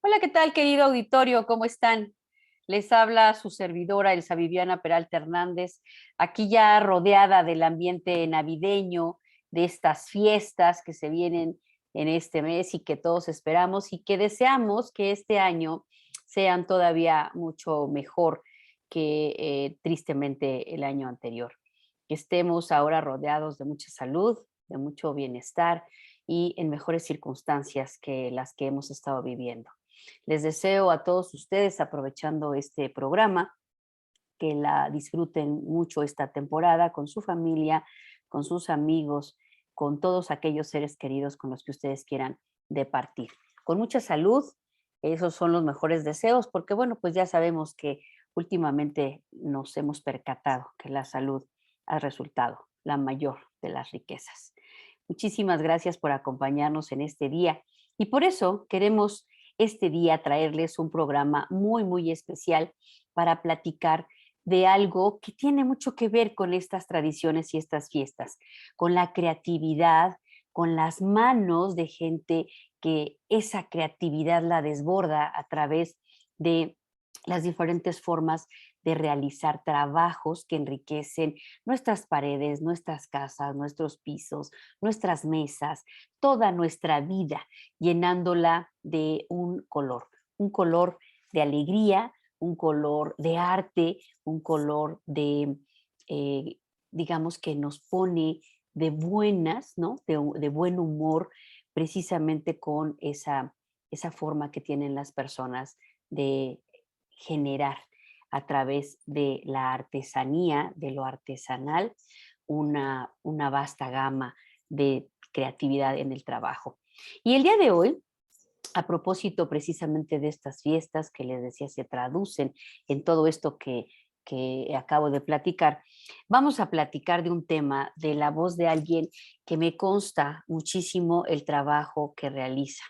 Hola, ¿qué tal, querido auditorio? ¿Cómo están? Les habla su servidora, Elsa Viviana Peralta Hernández, aquí ya rodeada del ambiente navideño, de estas fiestas que se vienen en este mes y que todos esperamos y que deseamos que este año sean todavía mucho mejor que tristemente el año anterior. Que estemos ahora rodeados de mucha salud, de mucho bienestar y en mejores circunstancias que las que hemos estado viviendo. Les deseo a todos ustedes, aprovechando este programa, que la disfruten mucho esta temporada con su familia, con sus amigos, con todos aquellos seres queridos con los que ustedes quieran departir. Con mucha salud, esos son los mejores deseos, porque bueno, pues ya sabemos que últimamente nos hemos percatado que la salud ha resultado la mayor de las riquezas. Muchísimas gracias por acompañarnos en este día y por eso queremos este día traerles un programa muy, muy especial para platicar de algo que tiene mucho que ver con estas tradiciones y estas fiestas, con la creatividad, con las manos de gente que esa creatividad la desborda a través de las diferentes formas de realizar trabajos que enriquecen nuestras paredes, nuestras casas, nuestros pisos, nuestras mesas, toda nuestra vida, llenándola de un color de alegría, un color de arte, un color de, eh, digamos, que nos pone de buenas, ¿no? De buen humor, precisamente con esa forma que tienen las personas de generar a través de la artesanía, de lo artesanal, una vasta gama de creatividad en el trabajo. Y el día de hoy, a propósito precisamente de estas fiestas que les decía se traducen en todo esto que acabo de platicar, vamos a platicar de un tema de la voz de alguien que me consta muchísimo el trabajo que realiza.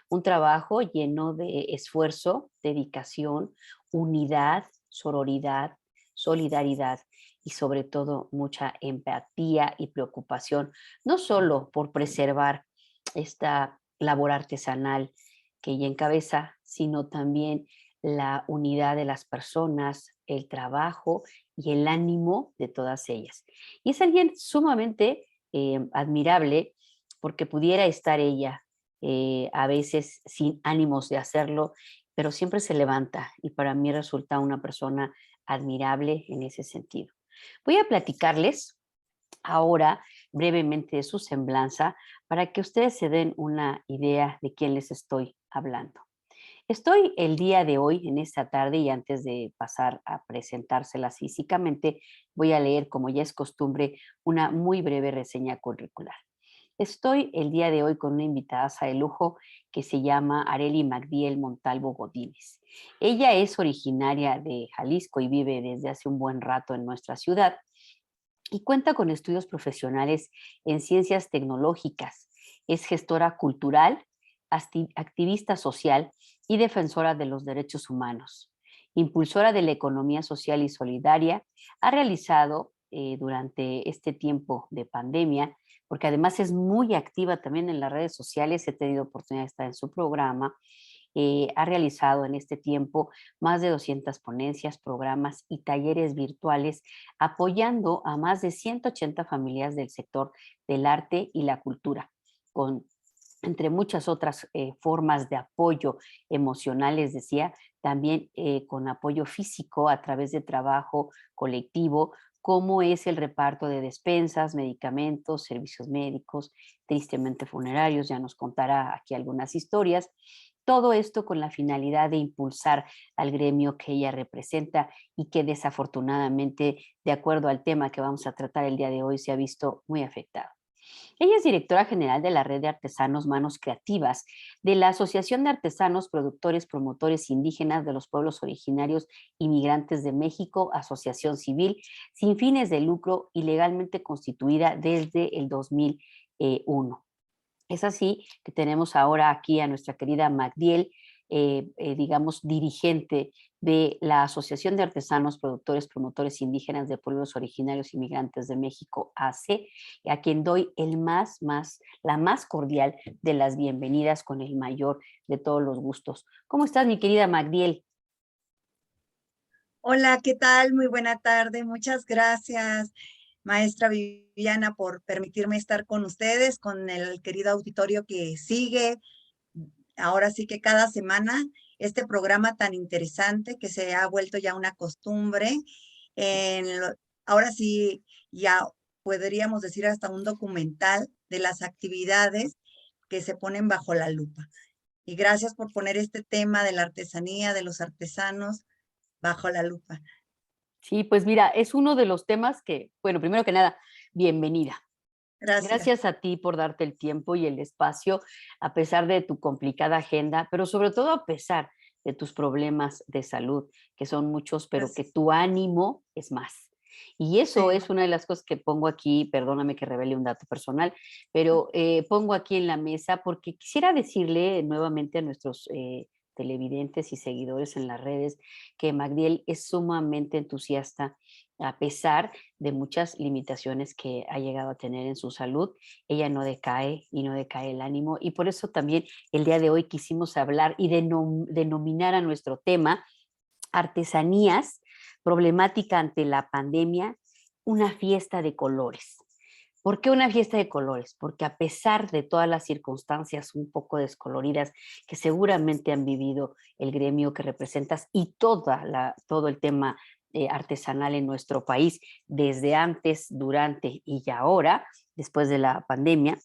Un trabajo lleno de esfuerzo, dedicación, unidad, sororidad, solidaridad y sobre todo mucha empatía y preocupación, no solo por preservar esta labor artesanal que ella encabeza, sino también la unidad de las personas, el trabajo y el ánimo de todas ellas. Y es alguien sumamente admirable porque pudiera estar ella a veces sin ánimos de hacerlo, pero siempre se levanta y para mí resulta una persona admirable en ese sentido. Voy a platicarles ahora brevemente de su semblanza para que ustedes se den una idea de quién les estoy hablando. Estoy el día de hoy, en esta tarde, y antes de pasar a presentárselas físicamente, voy a leer, como ya es costumbre, una muy breve reseña curricular. Estoy el día de hoy con una invitada de lujo que se llama Arely Magdiel Montalvo Godínez. Ella es originaria de Jalisco y vive desde hace un buen rato en nuestra ciudad y cuenta con estudios profesionales en ciencias tecnológicas. Es gestora cultural, activista social y defensora de los derechos humanos. Impulsora de la economía social y solidaria, ha realizado durante este tiempo de pandemia, porque además es muy activa también en las redes sociales, he tenido oportunidad de estar en su programa, ha realizado en este tiempo más de 200 ponencias, programas y talleres virtuales, apoyando a más de 180 familias del sector del arte y la cultura, con entre muchas otras formas de apoyo emocional, les decía, también con apoyo físico a través de trabajo colectivo, como es el reparto de despensas, medicamentos, servicios médicos, tristemente funerarios, ya nos contará aquí algunas historias. Todo esto con la finalidad de impulsar al gremio que ella representa y que desafortunadamente, de acuerdo al tema que vamos a tratar el día de hoy, se ha visto muy afectado. Ella es directora general de la Red de Artesanos Manos Creativas, de la Asociación de Artesanos, Productores, Promotores Indígenas de los Pueblos Originarios y Migrantes de México, asociación civil sin fines de lucro y legalmente constituida desde el 2001. Es así que tenemos ahora aquí a nuestra querida Magdiel, digamos, dirigente de la Asociación de Artesanos, Productores, Promotores Indígenas de Pueblos Originarios y Migrantes de México, ACE, a quien doy la más cordial de las bienvenidas con el mayor de todos los gustos. ¿Cómo estás, mi querida Magdiel? Hola, ¿qué tal? Muy buena tarde. Muchas gracias, maestra Viviana, por permitirme estar con ustedes, con el querido auditorio que sigue. Ahora sí que cada semana este programa tan interesante que se ha vuelto ya una costumbre. En lo- Ahora sí, ya podríamos decir hasta un documental de las actividades que se ponen bajo la lupa. Y gracias por poner este tema de la artesanía, de los artesanos, bajo la lupa. Sí, pues mira, es uno de los temas que, bueno, primero que nada, bienvenida. Gracias. Gracias a ti por darte el tiempo y el espacio, a pesar de tu complicada agenda, pero sobre todo a pesar de tus problemas de salud, que son muchos, pero que Gracias. tu ánimo es más. Y eso Sí, es una de las cosas que pongo aquí, perdóname que revele un dato personal, pero pongo aquí en la mesa porque quisiera decirle nuevamente a nuestros televidentes y seguidores en las redes que Magdiel es sumamente entusiasta a pesar de muchas limitaciones que ha llegado a tener en su salud. Ella no decae y no decae el ánimo y por eso también el día de hoy quisimos hablar y denominar a nuestro tema artesanías, problemática ante la pandemia, una fiesta de colores. ¿Por qué una fiesta de colores? Porque a pesar de todas las circunstancias un poco descoloridas que seguramente han vivido el gremio que representas y todo el tema artesanal en nuestro país, desde antes, durante y ahora, después de la pandemia,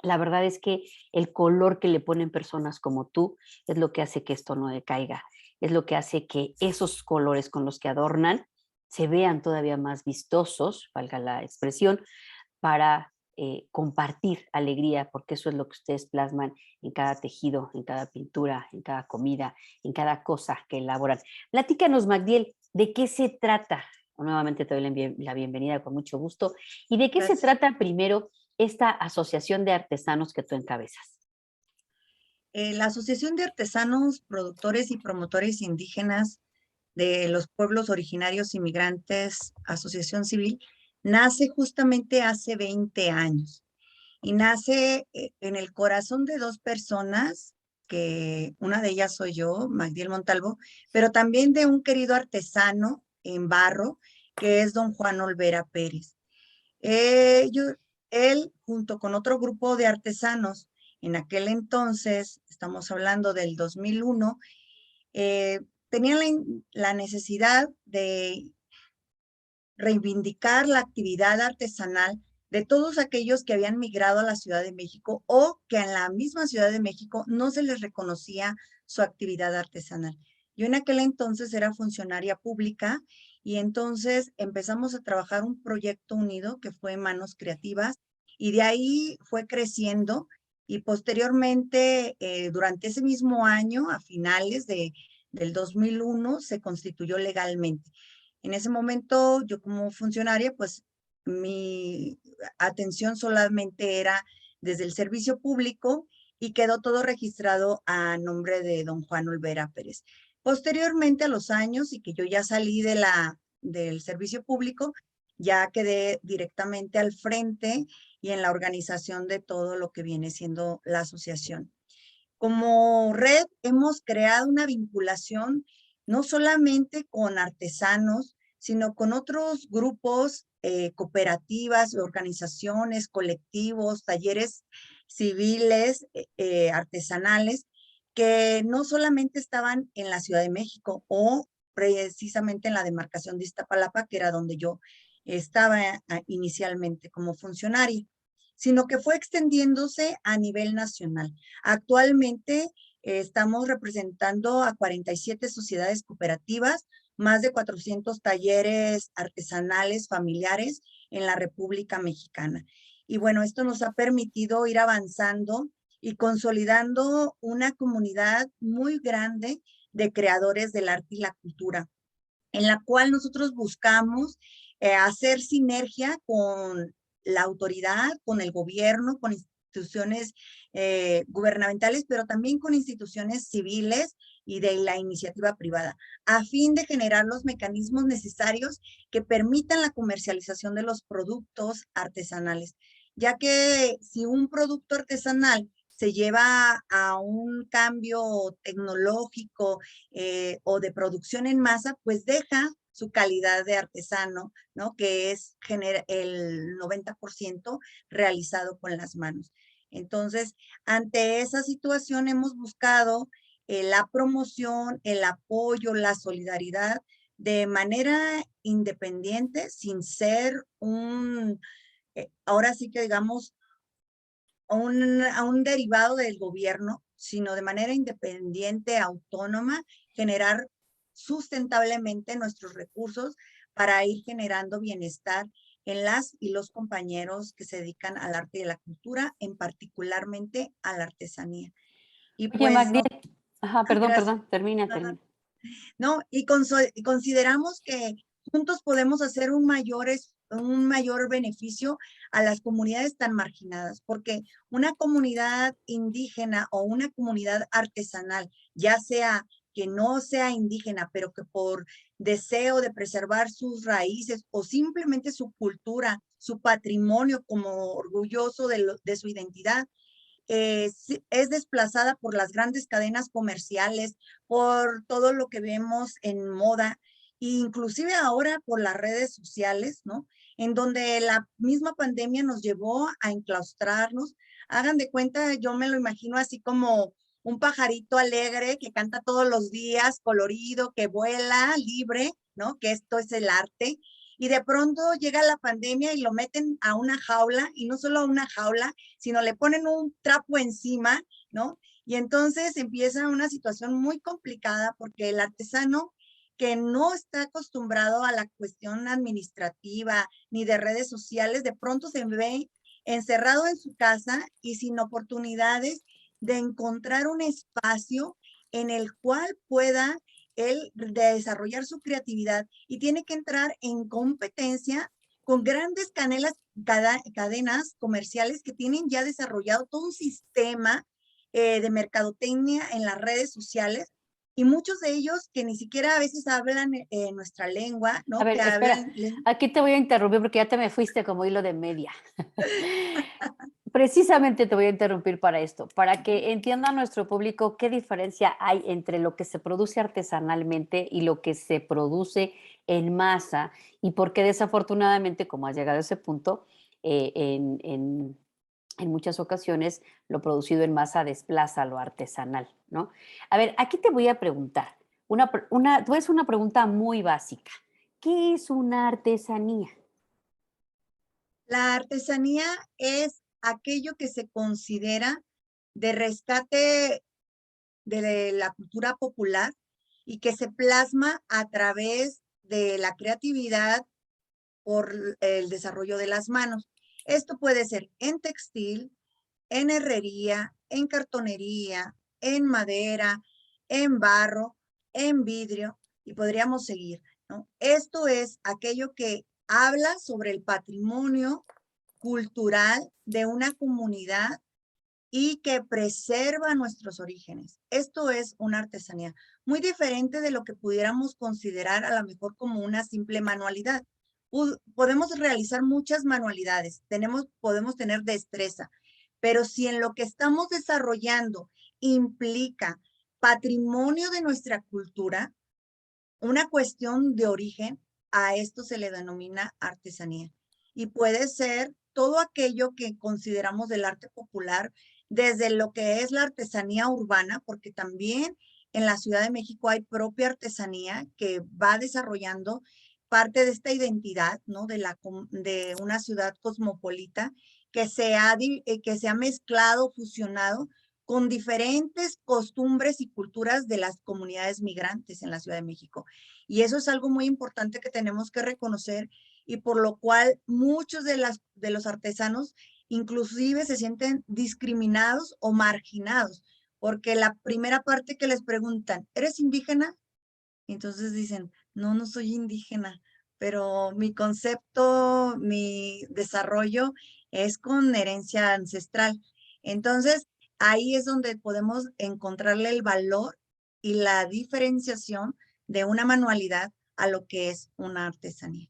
la verdad es que el color que le ponen personas como tú es lo que hace que esto no decaiga, es lo que hace que esos colores con los que adornan se vean todavía más vistosos, valga la expresión, para compartir alegría, porque eso es lo que ustedes plasman en cada tejido, en cada pintura, en cada comida, en cada cosa que elaboran. Platícanos, Magdiel, ¿de qué se trata? Nuevamente te doy la bienvenida con mucho gusto. ¿Y de qué se gracias. trata primero esta asociación de artesanos que tú encabezas? La Asociación de Artesanos, Productores y Promotores Indígenas de los Pueblos Originarios Inmigrantes, Asociación Civil, nace justamente hace 20 años y nace en el corazón de dos personas, que una de ellas soy yo, Magdiel Montalvo, pero también de un querido artesano en barro, que es don Juan Olvera Pérez. Él, junto con otro grupo de artesanos, en aquel entonces, estamos hablando del 2001, eh, tenían la necesidad de reivindicar la actividad artesanal de todos aquellos que habían migrado a la Ciudad de México o que en la misma Ciudad de México no se les reconocía su actividad artesanal. Yo en aquel entonces era funcionaria pública y entonces empezamos a trabajar un proyecto unido que fue Manos Creativas y de ahí fue creciendo y posteriormente, durante ese mismo año, a finales del 2001, se constituyó legalmente. En ese momento, yo como funcionaria, pues mi atención solamente era desde el servicio público y quedó todo registrado a nombre de don Juan Olvera Pérez. Posteriormente a los años y que yo ya salí del servicio público, ya quedé directamente al frente y en la organización de todo lo que viene siendo la asociación. Como red hemos creado una vinculación no solamente con artesanos, sino con otros grupos, cooperativas, organizaciones, colectivos, talleres civiles, artesanales, que no solamente estaban en la Ciudad de México o precisamente en la demarcación de Iztapalapa, que era donde yo estaba inicialmente como funcionaria, sino que fue extendiéndose a nivel nacional. Actualmente estamos representando a 47 sociedades cooperativas, más de 400 talleres artesanales familiares en la República Mexicana. Y bueno, esto nos ha permitido ir avanzando y consolidando una comunidad muy grande de creadores del arte y la cultura, en la cual nosotros buscamos hacer sinergia con la autoridad, con el gobierno, con instituciones gubernamentales, pero también con instituciones civiles y de la iniciativa privada, a fin de generar los mecanismos necesarios que permitan la comercialización de los productos artesanales, ya que si un producto artesanal se lleva a un cambio tecnológico o de producción en masa, pues deja su calidad de artesano, ¿no? Que es el 90% realizado con las manos. Entonces, ante esa situación hemos buscado la promoción, el apoyo, la solidaridad de manera independiente, sin ser ahora sí que digamos, a un derivado del gobierno, sino de manera independiente, autónoma, generar sustentablemente nuestros recursos para ir generando bienestar en las y los compañeros que se dedican al arte y a la cultura, en particularmente a la artesanía. Y Oye, pues Magdiel, no, ajá, perdón, gracias. perdón, termina, Ajá. termina. ¿No? Y consideramos que juntos podemos hacer un mayor beneficio a las comunidades tan marginadas, porque una comunidad indígena o una comunidad artesanal, ya sea que no sea indígena, pero que por deseo de preservar sus raíces o simplemente su cultura, su patrimonio como orgulloso de su identidad, es desplazada por las grandes cadenas comerciales, por todo lo que vemos en moda, e inclusive ahora por las redes sociales, ¿no? En donde la misma pandemia nos llevó a enclaustrarnos. Hagan de cuenta, yo me lo imagino así como un pajarito alegre que canta todos los días, colorido, que vuela libre, ¿no? Que esto es el arte. Y de pronto llega la pandemia y lo meten a una jaula, y no solo a una jaula, sino le ponen un trapo encima, ¿no? Y entonces empieza una situación muy complicada porque el artesano que no está acostumbrado a la cuestión administrativa ni de redes sociales, de pronto se ve encerrado en su casa y sin oportunidades de encontrar un espacio en el cual pueda él desarrollar su creatividad, y tiene que entrar en competencia con grandes cadenas comerciales que tienen ya desarrollado todo un sistema de mercadotecnia en las redes sociales, y muchos de ellos que ni siquiera a veces hablan nuestra lengua, A ¿no? ver, Que espera, hablan... aquí te voy a interrumpir porque ya te me fuiste como hilo de media. Precisamente te voy a interrumpir para esto, para que entienda nuestro público qué diferencia hay entre lo que se produce artesanalmente y lo que se produce en masa, y por qué desafortunadamente, como has llegado a ese punto, en muchas ocasiones lo producido en masa desplaza lo artesanal, ¿no? A ver, aquí te voy a preguntar, te voy a hacer una pregunta muy básica. ¿Qué es una artesanía? La artesanía es aquello que se considera de rescate de la cultura popular y que se plasma a través de la creatividad por el desarrollo de las manos. Esto puede ser en textil, en herrería, en cartonería, en madera, en barro, en vidrio, y podríamos seguir, ¿no? Esto es aquello que habla sobre el patrimonio cultural de una comunidad y que preserva nuestros orígenes. Esto es una artesanía muy diferente de lo que pudiéramos considerar a lo mejor como una simple manualidad. Podemos realizar muchas manualidades, podemos tener destreza, pero si en lo que estamos desarrollando implica patrimonio de nuestra cultura, una cuestión de origen, a esto se le denomina artesanía. Y puede ser todo aquello que consideramos del arte popular, desde lo que es la artesanía urbana, porque también en la Ciudad de México hay propia artesanía que va desarrollando parte de esta identidad, ¿no? De una ciudad cosmopolita que se ha mezclado, fusionado con diferentes costumbres y culturas de las comunidades migrantes en la Ciudad de México. Y eso es algo muy importante que tenemos que reconocer, y por lo cual muchos de los artesanos inclusive se sienten discriminados o marginados, porque la primera parte que les preguntan, ¿eres indígena? Y entonces dicen, no, no soy indígena, pero mi concepto, mi desarrollo es con herencia ancestral. Entonces, ahí es donde podemos encontrarle el valor y la diferenciación de una manualidad a lo que es una artesanía.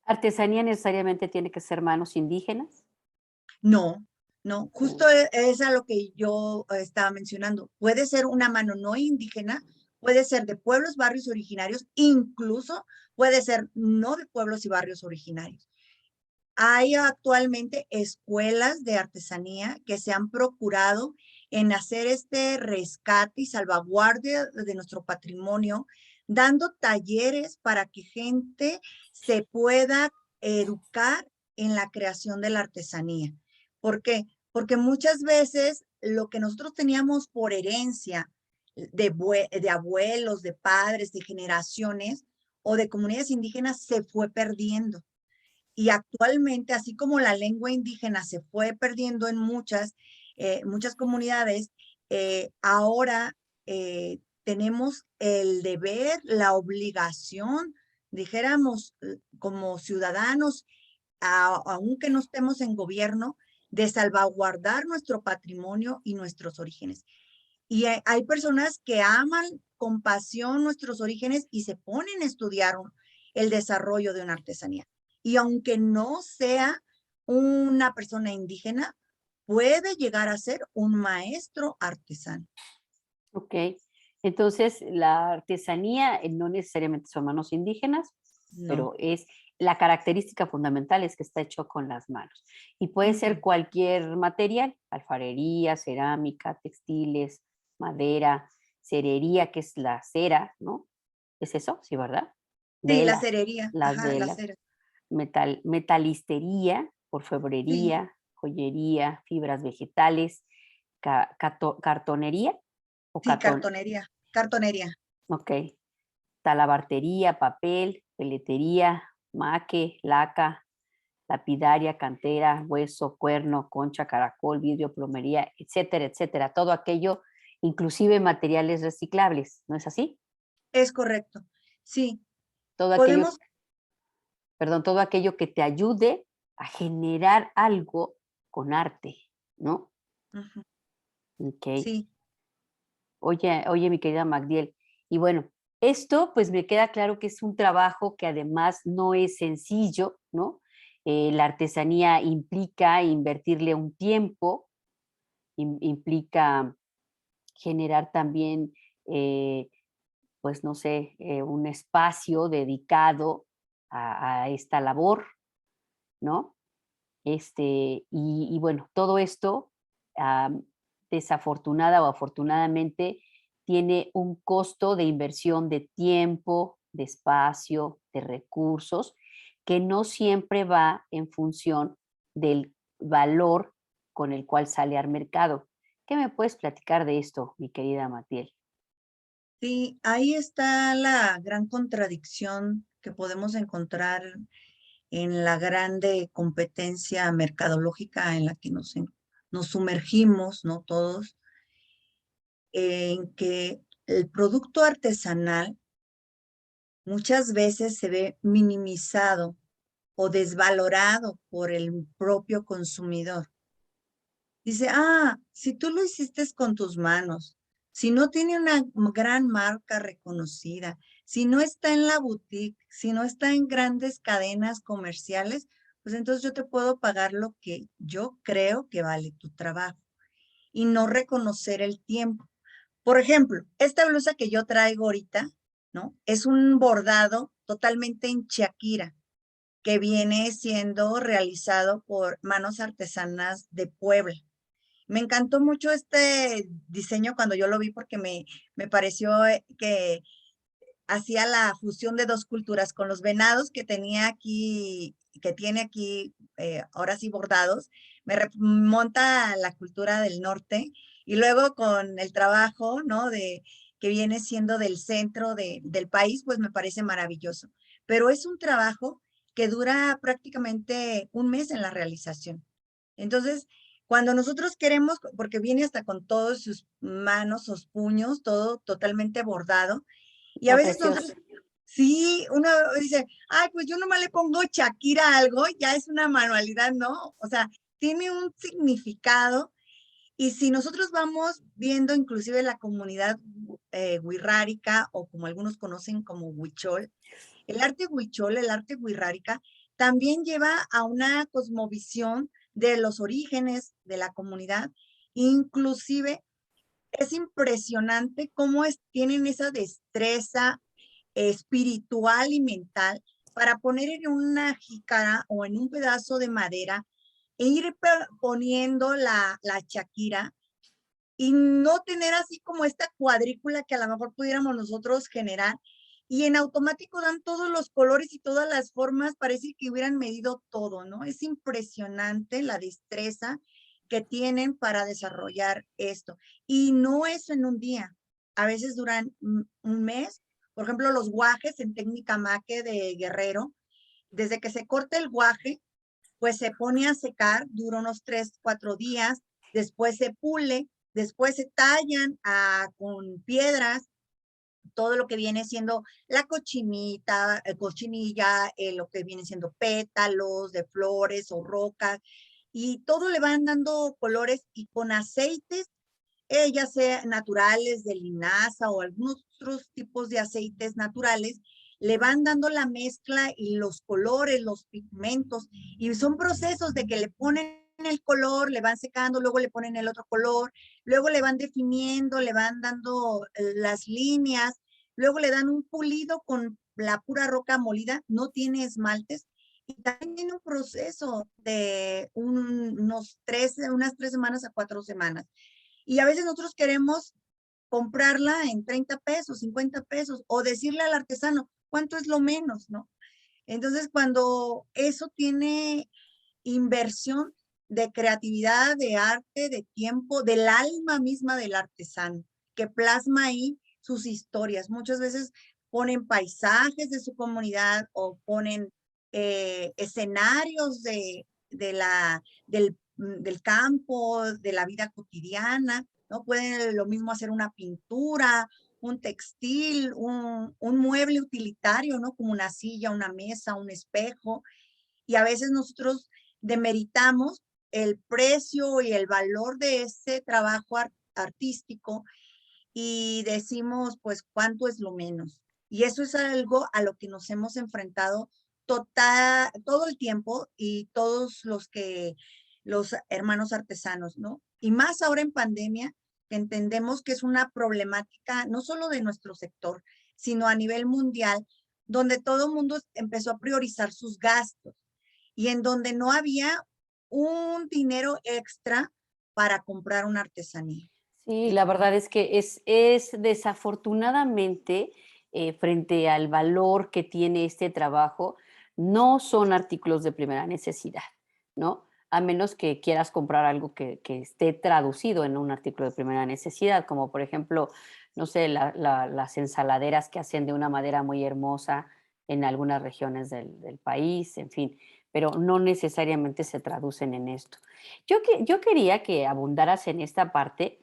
¿Artesanía necesariamente tiene que ser manos indígenas? No, no, justo Mm, es a lo que yo estaba mencionando. Puede ser una mano no indígena, puede ser de pueblos, barrios originarios, incluso puede ser no de pueblos y barrios originarios. Hay actualmente escuelas de artesanía que se han procurado en hacer este rescate y salvaguardia de nuestro patrimonio, dando talleres para que gente se pueda educar en la creación de la artesanía. ¿Por qué? Porque muchas veces lo que nosotros teníamos por herencia de abuelos, de padres, de generaciones o de comunidades indígenas se fue perdiendo. Y actualmente, así como la lengua indígena se fue perdiendo en muchas comunidades, ahora tenemos el deber, la obligación, dijéramos, como ciudadanos, aunque no estemos en gobierno, de salvaguardar nuestro patrimonio y nuestros orígenes. Y hay personas que aman con pasión nuestros orígenes y se ponen a estudiar el desarrollo de una artesanía. Y aunque no sea una persona indígena, puede llegar a ser un maestro artesano. ok. Entonces, la artesanía no necesariamente son manos indígenas, No. pero es la característica fundamental es que está hecho con las manos. Y puede ser Ujú. cualquier material, alfarería, cerámica, textiles, madera, cerería, que es la cera, ¿no? ¿Es eso? Sí, ¿verdad? Sí, la Velas, cerería, las ajá, la velas, cera. metalistería, Sí, orfebrería, joyería, fibras vegetales, cartonería o sí, catón, cartonería, cartonería. ok, talabartería, papel, peletería, maque, laca, lapidaria, cantera, hueso, cuerno, concha, caracol, vidrio, plomería, etcétera, etcétera. Todo aquello, inclusive materiales reciclables, ¿no es así? Es correcto. Sí, Todo aquello, podemos, perdón, todo aquello que te ayude a generar algo con arte, ¿no? ujú, Ok. sí, Oye, mi querida Magdiel, y bueno, esto pues me queda claro que es un trabajo que además no es sencillo, ¿no? La artesanía implica invertirle un tiempo, implica generar también, pues no sé, un espacio dedicado a esta labor, ¿no? Y bueno, todo esto, am, desafortunada o afortunadamente, tiene un costo de inversión de tiempo, de espacio, de recursos, que no siempre va en función del valor con el cual sale al mercado. ¿Qué me puedes platicar de esto, mi querida Matiel? sí, ahí está la gran contradicción que podemos encontrar en la grande competencia mercadológica en la que nos sumergimos, ¿no? Todos, en que el producto artesanal muchas veces se ve minimizado o desvalorado por el propio consumidor. Dice, si tú lo hiciste con tus manos, si no tiene una gran marca reconocida, si no está en la boutique, si no está en grandes cadenas comerciales, pues entonces yo te puedo pagar lo que yo creo que vale tu trabajo y no reconocer el tiempo. Por ejemplo, esta blusa que yo traigo ahorita, ¿no? Es un bordado totalmente en Shakira, que viene siendo realizado por manos artesanas de Puebla. Me encantó mucho este diseño cuando yo lo vi porque me pareció que hacía la fusión de dos culturas con los venados que tenía aquí, que tiene aquí, ahora sí bordados, me remonta a la cultura del norte y luego con el trabajo, ¿no? Que viene siendo del centro del país, pues me parece maravilloso. Pero es un trabajo que dura prácticamente un mes en la realización. Entonces, cuando nosotros queremos, porque viene hasta con todos sus manos, sus puños, todo totalmente bordado, y a Está veces precioso. nosotros, sí, uno dice, ay, pues yo nomás le pongo Shakira a algo, ya es una manualidad, ¿no? O sea, tiene un significado Y si nosotros vamos viendo inclusive la comunidad wixárika, o como algunos conocen como huichol, el arte huichol, el arte wixárika, también lleva a una cosmovisión de los orígenes de la comunidad. Inclusive es impresionante cómo tienen esa destreza espiritual y mental para poner en una jícara o en un pedazo de madera e ir poniendo la chaquira y no tener así como esta cuadrícula que a lo mejor pudiéramos nosotros generar. Y en automático dan todos los colores y todas las formas, parece que hubieran medido todo, ¿no? Es impresionante la destreza que tienen para desarrollar esto. Y no es en un día, a veces duran un mes. Por ejemplo, los guajes en técnica maque de Guerrero, desde que se corta el guaje, pues se pone a secar, dura unos 3, 4 días, después se pule, después se tallan con piedras, todo lo que viene siendo la cochinita, cochinilla, lo que viene siendo pétalos de flores o rocas, y todo le van dando colores y con aceites, ya sea naturales de linaza o algunos otros tipos de aceites naturales, le van dando la mezcla y los colores, los pigmentos, y son procesos de que le ponen el color, le van secando, luego le ponen el otro color, luego le van definiendo, le van dando las líneas, luego le dan un pulido con la pura roca molida, no tiene esmaltes, y también tiene un proceso de unas 3 semanas a 4 semanas. Y a veces nosotros queremos comprarla en 30 pesos, 50 pesos, o decirle al artesano, ¿cuánto es lo menos, no? Entonces, cuando eso tiene inversión de creatividad, de arte, de tiempo, del alma misma del artesano, que plasma ahí sus historias. Muchas veces ponen paisajes de su comunidad o ponen escenarios del campo, de la vida cotidiana, ¿no? Pueden lo mismo hacer una pintura, un textil, un mueble utilitario, ¿no? Como una silla, una mesa, un espejo. Y a veces nosotros demeritamos el precio y el valor de ese trabajo artístico y decimos, pues, ¿cuánto es lo menos? Y eso es algo a lo que nos hemos enfrentado todo el tiempo y todos los hermanos artesanos, ¿no? Y más ahora en pandemia, que entendemos que es una problemática no solo de nuestro sector, sino a nivel mundial, donde todo el mundo empezó a priorizar sus gastos y en donde no había un dinero extra para comprar una artesanía. Sí, la verdad es que es desafortunadamente, frente al valor que tiene este trabajo, no son artículos de primera necesidad, ¿no? A menos que quieras comprar algo que esté traducido en un artículo de primera necesidad, como por ejemplo, no sé, las ensaladeras que hacen de una madera muy hermosa en algunas regiones del país, en fin, pero no necesariamente se traducen en esto. Yo quería que abundaras en esta parte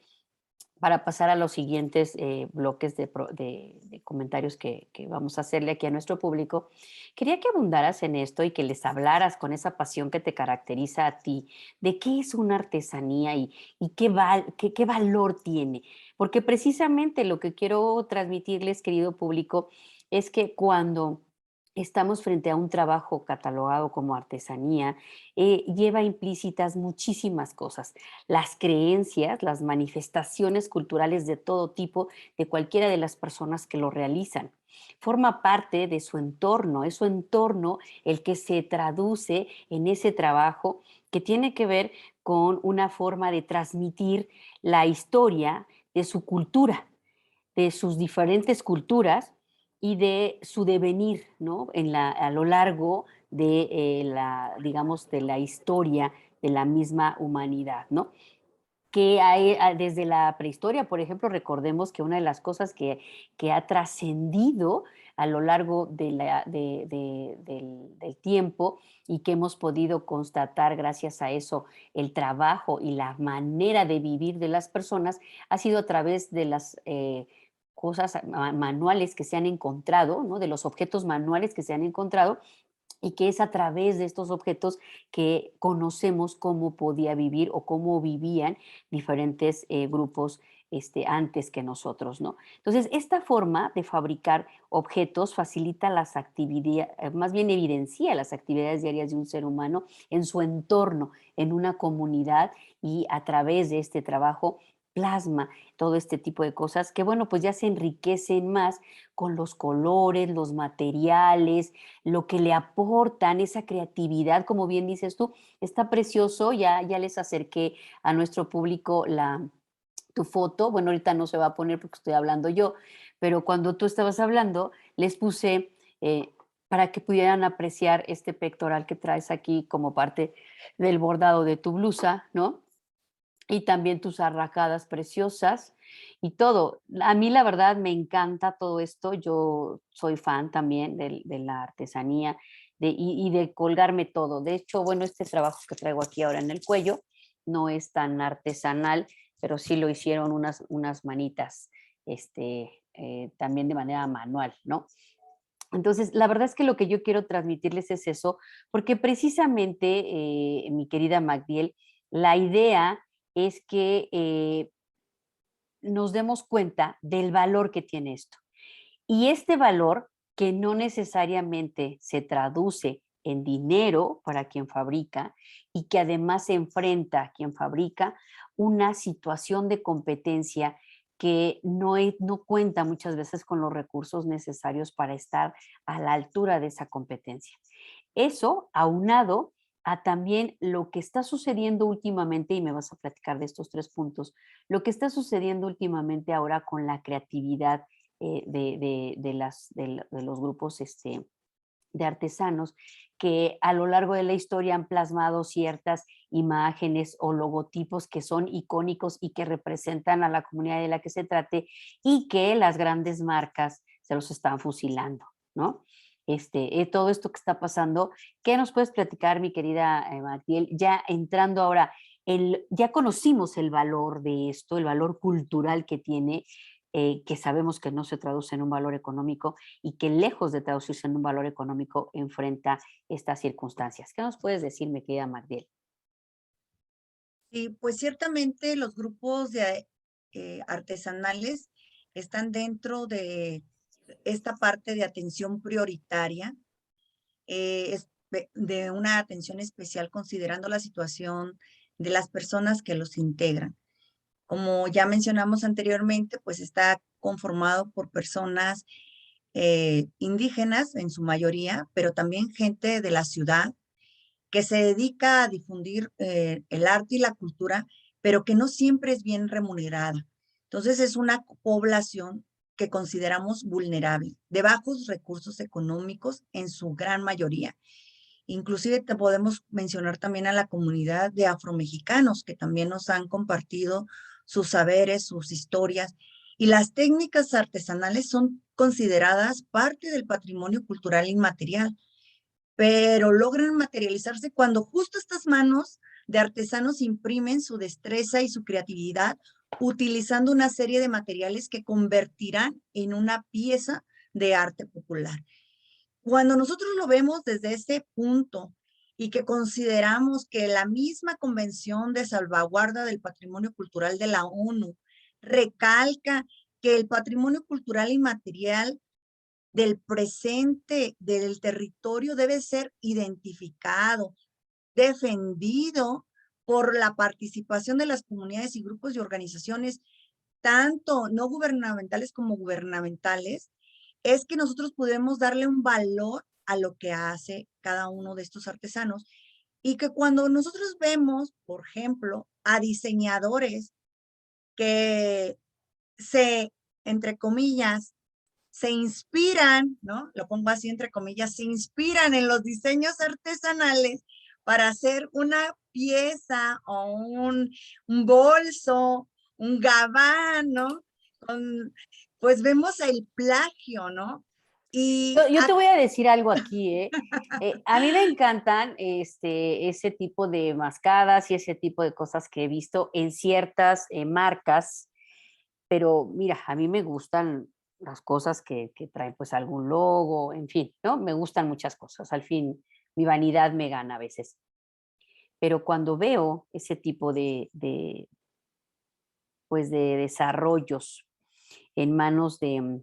para pasar a los siguientes bloques de comentarios que vamos a hacerle aquí a nuestro público, quería que abundaras en esto y que les hablaras con esa pasión que te caracteriza a ti, de qué es una artesanía y qué valor tiene. Porque precisamente lo que quiero transmitirles, querido público, es que cuando estamos frente a un trabajo catalogado como artesanía, lleva implícitas muchísimas cosas, las creencias, las manifestaciones culturales de todo tipo de cualquiera de las personas que lo realizan. Forma parte de su entorno, es su entorno el que se traduce en ese trabajo que tiene que ver con una forma de transmitir la historia de su cultura, de sus diferentes culturas y de su devenir, ¿no? A lo largo de digamos, de la historia de la misma humanidad, ¿no? Que hay, desde la prehistoria, por ejemplo, recordemos que una de las cosas que ha trascendido a lo largo del tiempo y que hemos podido constatar gracias a eso, el trabajo y la manera de vivir de las personas, ha sido a través de las cosas manuales que se han encontrado, ¿no? De los objetos manuales que se han encontrado y que es a través de estos objetos que conocemos cómo podía vivir o cómo vivían diferentes grupos antes que nosotros, ¿no? Entonces, esta forma de fabricar objetos facilita las actividades, más bien evidencia las actividades diarias de un ser humano en su entorno, en una comunidad, y a través de este trabajo plasma todo este tipo de cosas que, bueno, pues ya se enriquecen más con los colores, los materiales, lo que le aportan, esa creatividad, como bien dices tú, está precioso. Ya les acerqué a nuestro público tu foto. Bueno, ahorita no se va a poner porque estoy hablando yo, pero cuando tú estabas hablando, les puse para que pudieran apreciar este pectoral que traes aquí como parte del bordado de tu blusa, ¿no? Y también tus arracadas preciosas y todo. A mí la verdad me encanta todo esto. Yo soy fan también de la artesanía y de colgarme todo. De hecho, bueno, este trabajo que traigo aquí ahora en el cuello no es tan artesanal, pero sí lo hicieron unas manitas, también de manera manual, ¿no? Entonces, la verdad es que lo que yo quiero transmitirles es eso, porque precisamente, mi querida Magdiel, la idea es que nos demos cuenta del valor que tiene esto. Y este valor que no necesariamente se traduce en dinero para quien fabrica y que además se enfrenta a quien fabrica una situación de competencia que no cuenta muchas veces con los recursos necesarios para estar a la altura de esa competencia. Eso aunado a también lo que está sucediendo últimamente, y me vas a platicar de estos 3 puntos, lo que está sucediendo últimamente ahora con la creatividad de los grupos de artesanos que a lo largo de la historia han plasmado ciertas imágenes o logotipos que son icónicos y que representan a la comunidad de la que se trate y que las grandes marcas se los están fusilando, ¿no? Todo esto que está pasando, ¿qué nos puedes platicar, mi querida Magdiel? Ya entrando ahora, ya conocimos el valor de esto, el valor cultural que tiene, que sabemos que no se traduce en un valor económico y que lejos de traducirse en un valor económico enfrenta estas circunstancias. ¿Qué nos puedes decir, mi querida Magdiel? Y pues ciertamente los grupos de artesanales están dentro de esta parte de atención prioritaria, de una atención especial considerando la situación de las personas que los integran. Como ya mencionamos anteriormente, pues está conformado por personas indígenas en su mayoría, pero también gente de la ciudad que se dedica a difundir el arte y la cultura, pero que no siempre es bien remunerada. Entonces es una población que consideramos vulnerable, de bajos recursos económicos en su gran mayoría. Inclusive te podemos mencionar también a la comunidad de afromexicanos que también nos han compartido sus saberes, sus historias, y las técnicas artesanales son consideradas parte del patrimonio cultural inmaterial, pero logran materializarse cuando justo estas manos de artesanos imprimen su destreza y su creatividad utilizando una serie de materiales que convertirán en una pieza de arte popular. Cuando nosotros lo vemos desde ese punto y que consideramos que la misma Convención de Salvaguarda del Patrimonio Cultural de la ONU recalca que el patrimonio cultural inmaterial del presente, del territorio, debe ser identificado, defendido por la participación de las comunidades y grupos y organizaciones, tanto no gubernamentales como gubernamentales, es que nosotros podemos darle un valor a lo que hace cada uno de estos artesanos y que cuando nosotros vemos, por ejemplo, a diseñadores que se, entre comillas, se inspiran, ¿no? Lo pongo así entre comillas, se inspiran en los diseños artesanales para hacer una pieza o un bolso, un gabán, ¿no? Con, pues vemos el plagio, ¿no? Y Yo te voy a decir algo aquí, ¿eh? A mí me encantan ese tipo de mascadas y ese tipo de cosas que he visto en ciertas marcas, pero mira, a mí me gustan las cosas que traen pues algún logo, en fin, ¿no? Me gustan muchas cosas. Al fin, mi vanidad me gana a veces. Pero cuando veo ese tipo pues de desarrollos en manos de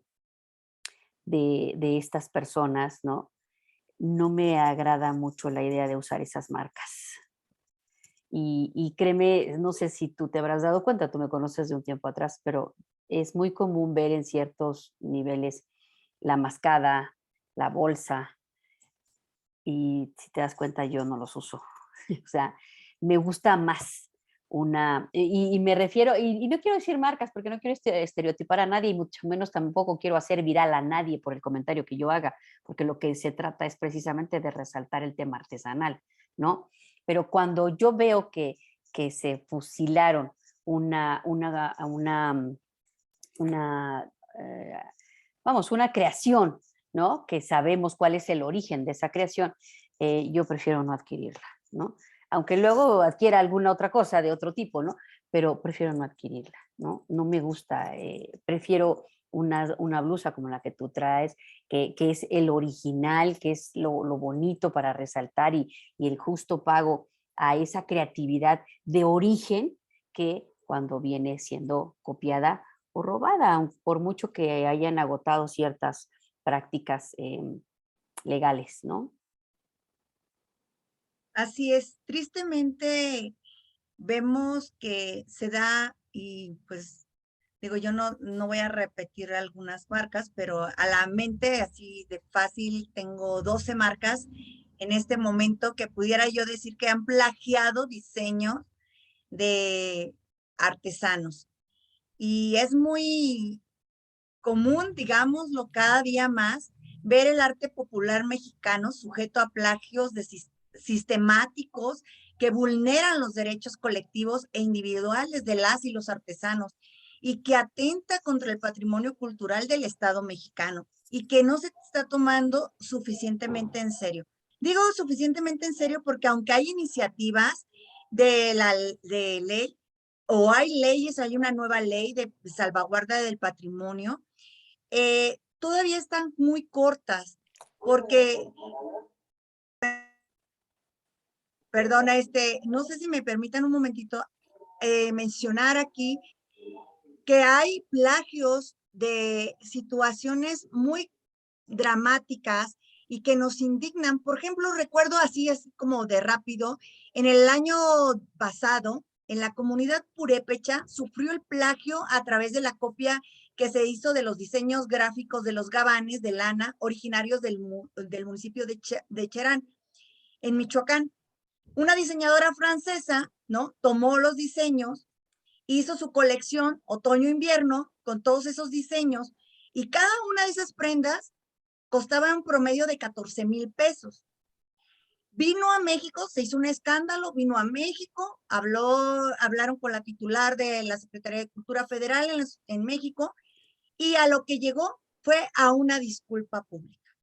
estas personas, ¿no? No me agrada mucho la idea de usar esas marcas. Y créeme, no sé si tú te habrás dado cuenta, tú me conoces de un tiempo atrás, pero es muy común ver en ciertos niveles la mascada, la bolsa, y si te das cuenta, yo no los uso. O sea, me gusta más y me refiero, y no quiero decir marcas porque no quiero estereotipar a nadie y mucho menos tampoco quiero hacer viral a nadie por el comentario que yo haga, porque lo que se trata es precisamente de resaltar el tema artesanal, ¿no? Pero cuando yo veo que se fusilaron una, una, una, una eh, vamos, una creación, ¿no? Que sabemos cuál es el origen de esa creación, yo prefiero no adquirirla, ¿no? Aunque luego adquiera alguna otra cosa de otro tipo, ¿no? Pero prefiero no adquirirla, ¿no? No me gusta, prefiero una blusa como la que tú traes, que es el original, que es lo bonito para resaltar y el justo pago a esa creatividad de origen que cuando viene siendo copiada o robada, por mucho que hayan agotado ciertas prácticas legales, ¿no? Así es, tristemente vemos que se da y pues digo, yo no voy a repetir algunas marcas, pero a la mente así de fácil tengo 12 marcas en este momento que pudiera yo decir que han plagiado diseños de artesanos. Y es muy común, digámoslo, cada día más, ver el arte popular mexicano sujeto a plagios sistemáticos que vulneran los derechos colectivos e individuales de las y los artesanos y que atenta contra el patrimonio cultural del Estado mexicano y que no se está tomando suficientemente en serio. Digo suficientemente en serio porque aunque hay iniciativas de ley o hay leyes, hay una nueva ley de salvaguarda del patrimonio, todavía están muy cortas, porque, perdona, no sé si me permitan un momentito mencionar aquí que hay plagios de situaciones muy dramáticas y que nos indignan. Por ejemplo, recuerdo así como de rápido, en el año pasado, en la comunidad purépecha, sufrió el plagio a través de la copia que se hizo de los diseños gráficos de los gabanes de lana originarios del municipio de Cherán, en Michoacán. Una diseñadora francesa, ¿no? Tomó los diseños, hizo su colección otoño-invierno con todos esos diseños y cada una de esas prendas costaba un promedio de 14,000 pesos. Vino a México, se hizo un escándalo, vino a México, hablaron con la titular de la Secretaría de Cultura Federal en México y a lo que llegó fue a una disculpa pública.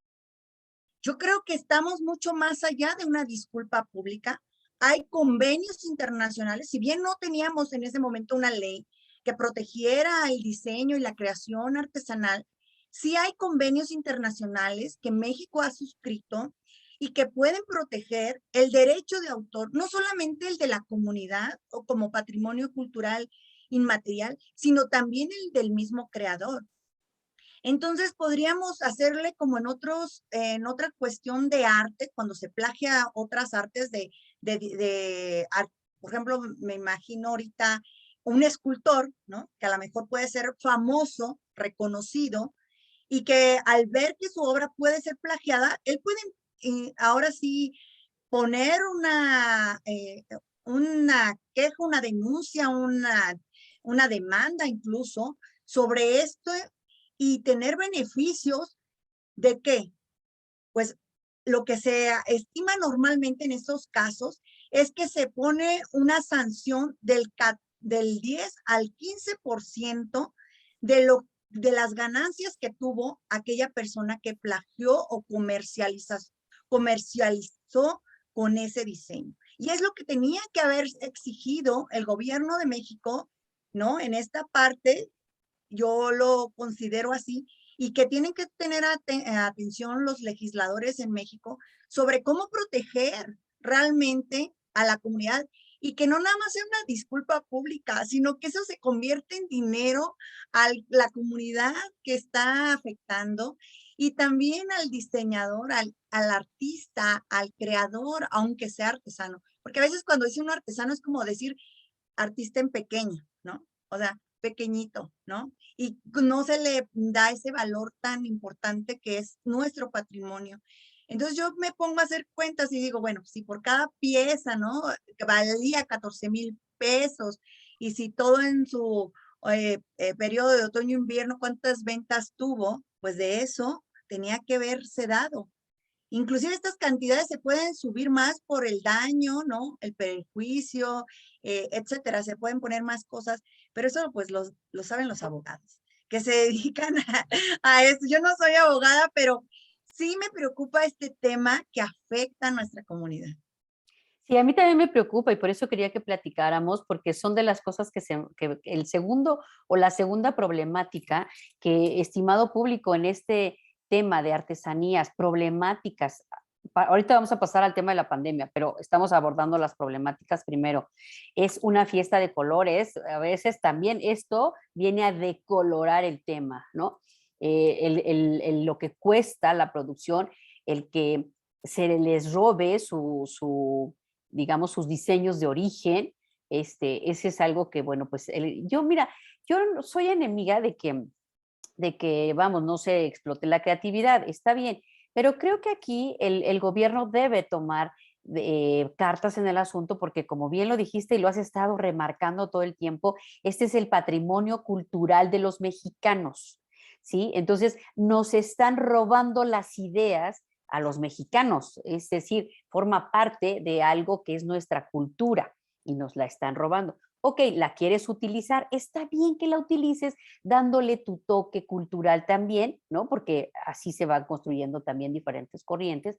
Yo creo que estamos mucho más allá de una disculpa pública. Hay convenios internacionales, si bien no teníamos en ese momento una ley que protegiera el diseño y la creación artesanal, sí hay convenios internacionales que México ha suscrito y que pueden proteger el derecho de autor, no solamente el de la comunidad o como patrimonio cultural inmaterial, sino también el del mismo creador. Entonces podríamos hacerle como en otra cuestión de arte, cuando se plagia otras artes por ejemplo, me imagino ahorita un escultor, ¿no? Que a lo mejor puede ser famoso, reconocido, y que al ver que su obra puede ser plagiada, él puede ahora sí poner una queja, una denuncia, una demanda incluso sobre esto y tener beneficios de qué? Pues lo que se estima normalmente en esos casos es que se pone una sanción del 10 al 15% de las ganancias que tuvo aquella persona que plagió o comercializó con ese diseño. Y es lo que tenía que haber exigido el gobierno de México, ¿no? En esta parte, yo lo considero así, y que tienen que tener atención los legisladores en México sobre cómo proteger realmente a la comunidad y que no nada más sea una disculpa pública, sino que eso se convierte en dinero a la comunidad que está afectando y también al diseñador, al artista, al creador, aunque sea artesano. Porque a veces cuando dice un artesano es como decir artista en pequeño, ¿no? O sea, pequeñito, ¿no? Y no se le da ese valor tan importante que es nuestro patrimonio. Entonces yo me pongo a hacer cuentas y digo, bueno, si por cada pieza, ¿no? Que valía 14,000 pesos y si todo en su periodo de otoño-invierno, ¿cuántas ventas tuvo? Pues de eso tenía que verse dado. Inclusive estas cantidades se pueden subir más por el daño, ¿no? El perjuicio, etcétera. Se pueden poner más cosas, pero eso pues lo saben los abogados que se dedican a eso. Yo no soy abogada, pero sí me preocupa este tema que afecta a nuestra comunidad. Sí, a mí también me preocupa y por eso quería que platicáramos, porque son de las cosas que el segundo o la segunda problemática que, estimado público, en este tema de artesanías problemáticas, ahorita vamos a pasar al tema de la pandemia, pero estamos abordando las problemáticas primero. Es una fiesta de colores, a veces también esto viene a decolorar el tema, ¿no? Lo que cuesta la producción, el que se les robe digamos, sus diseños de origen. Ese es algo que, bueno, pues mira, yo no soy enemiga de que, vamos, no se explote la creatividad, está bien, pero creo que aquí el gobierno debe tomar cartas en el asunto porque, como bien lo dijiste y lo has estado remarcando todo el tiempo, este es el patrimonio cultural de los mexicanos, ¿sí? Entonces, nos están robando las ideas a los mexicanos, es decir, forma parte de algo que es nuestra cultura y nos la están robando. Ok, la quieres utilizar, está bien que la utilices dándole tu toque cultural también, ¿no? Porque así se van construyendo también diferentes corrientes,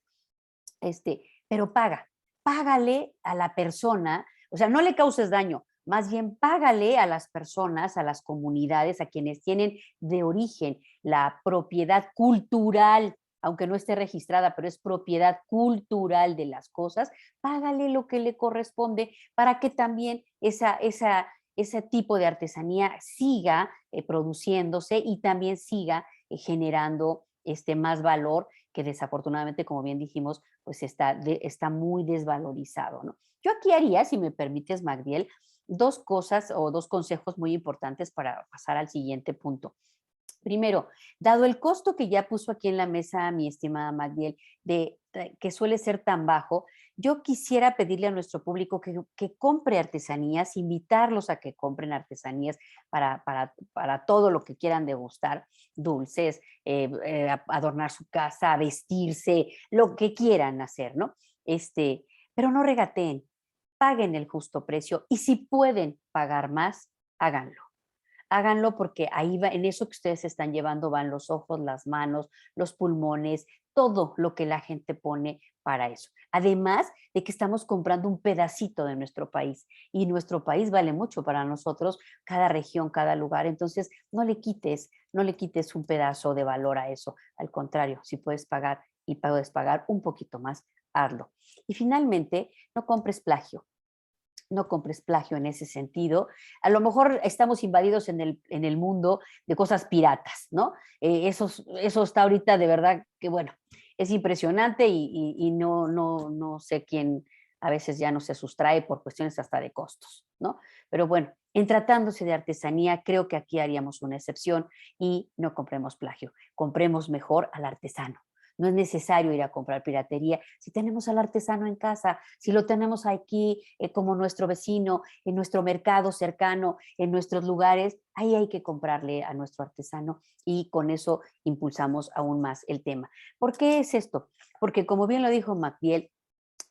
pero págale a la persona, o sea, no le causes daño, más bien págale a las personas, a las comunidades, a quienes tienen de origen la propiedad cultural, aunque no esté registrada, pero es propiedad cultural de las cosas, págale lo que le corresponde para que también ese tipo de artesanía siga produciéndose y también siga generando más valor que desafortunadamente, como bien dijimos, pues está muy desvalorizado, ¿no? Yo aquí haría, si me permites, Magdiel, dos cosas o dos consejos muy importantes para pasar al siguiente punto. Primero, dado el costo que ya puso aquí en la mesa mi estimada Magdiel, que suele ser tan bajo, yo quisiera pedirle a nuestro público que compre artesanías, invitarlos a que compren artesanías para todo lo que quieran degustar, dulces, adornar su casa, vestirse, lo que quieran hacer, ¿no? Pero no regateen, paguen el justo precio y si pueden pagar más, háganlo. Háganlo porque ahí va, en eso que ustedes están llevando van los ojos, las manos, los pulmones, todo lo que la gente pone para eso. Además de que estamos comprando un pedacito de nuestro país y nuestro país vale mucho para nosotros, cada región, cada lugar. Entonces, no le quites un pedazo de valor a eso. Al contrario, si puedes pagar y puedes pagar un poquito más, hazlo. Y finalmente, no compres plagio. No compres plagio en ese sentido. A lo mejor estamos invadidos en el mundo de cosas piratas, ¿no? Eso está ahorita de verdad que, bueno, es impresionante y no sé quién a veces ya no se sustrae por cuestiones hasta de costos, ¿no? Pero bueno, en tratándose de artesanía, creo que aquí haríamos una excepción y no compremos plagio, compremos mejor al artesano. No es necesario ir a comprar piratería. Si tenemos al artesano en casa, si lo tenemos aquí como nuestro vecino, en nuestro mercado cercano, en nuestros lugares, ahí hay que comprarle a nuestro artesano y con eso impulsamos aún más el tema. ¿Por qué es esto? Porque como bien lo dijo Magdiel,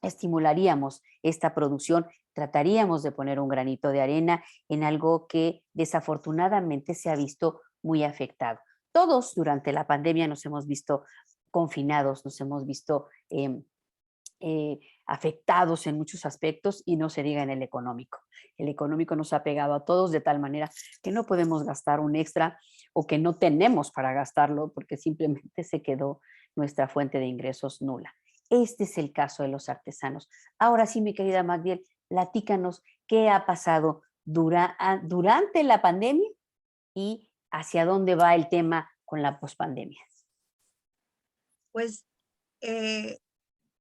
estimularíamos esta producción, trataríamos de poner un granito de arena en algo que desafortunadamente se ha visto muy afectado. Todos durante la pandemia nos hemos visto confinados, nos hemos visto afectados en muchos aspectos y no se diga en el económico. El económico nos ha pegado a todos de tal manera que no podemos gastar un extra o que no tenemos para gastarlo porque simplemente se quedó nuestra fuente de ingresos nula. Este es el caso de los artesanos. Ahora sí, mi querida Magdiel, platícanos qué ha pasado durante la pandemia y hacia dónde va el tema con la pospandemia. Pues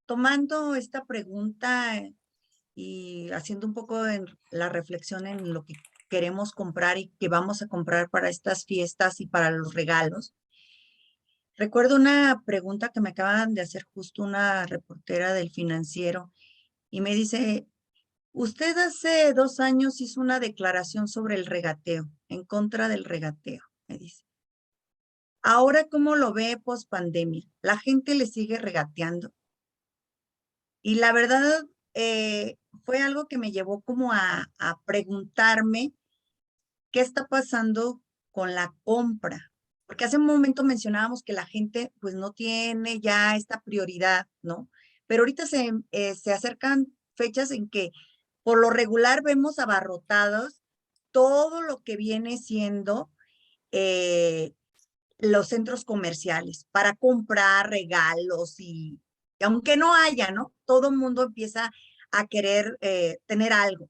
tomando esta pregunta y haciendo un poco la reflexión en lo que queremos comprar y que vamos a comprar para estas fiestas y para los regalos, recuerdo una pregunta que me acaban de hacer justo una reportera del Financiero y me dice, usted hace 2 años hizo una declaración sobre el regateo, en contra del regateo, me dice. Ahora, ¿cómo lo ve post pandemia? ¿La gente le sigue regateando? Y la verdad, fue algo que me llevó como a preguntarme qué está pasando con la compra. Porque hace un momento mencionábamos que la gente pues no tiene ya esta prioridad, ¿no? Pero ahorita se acercan fechas en que por lo regular vemos abarrotados todo lo que viene siendo eh, los centros comerciales para comprar regalos y aunque no haya, ¿no? Todo el mundo empieza a querer tener algo.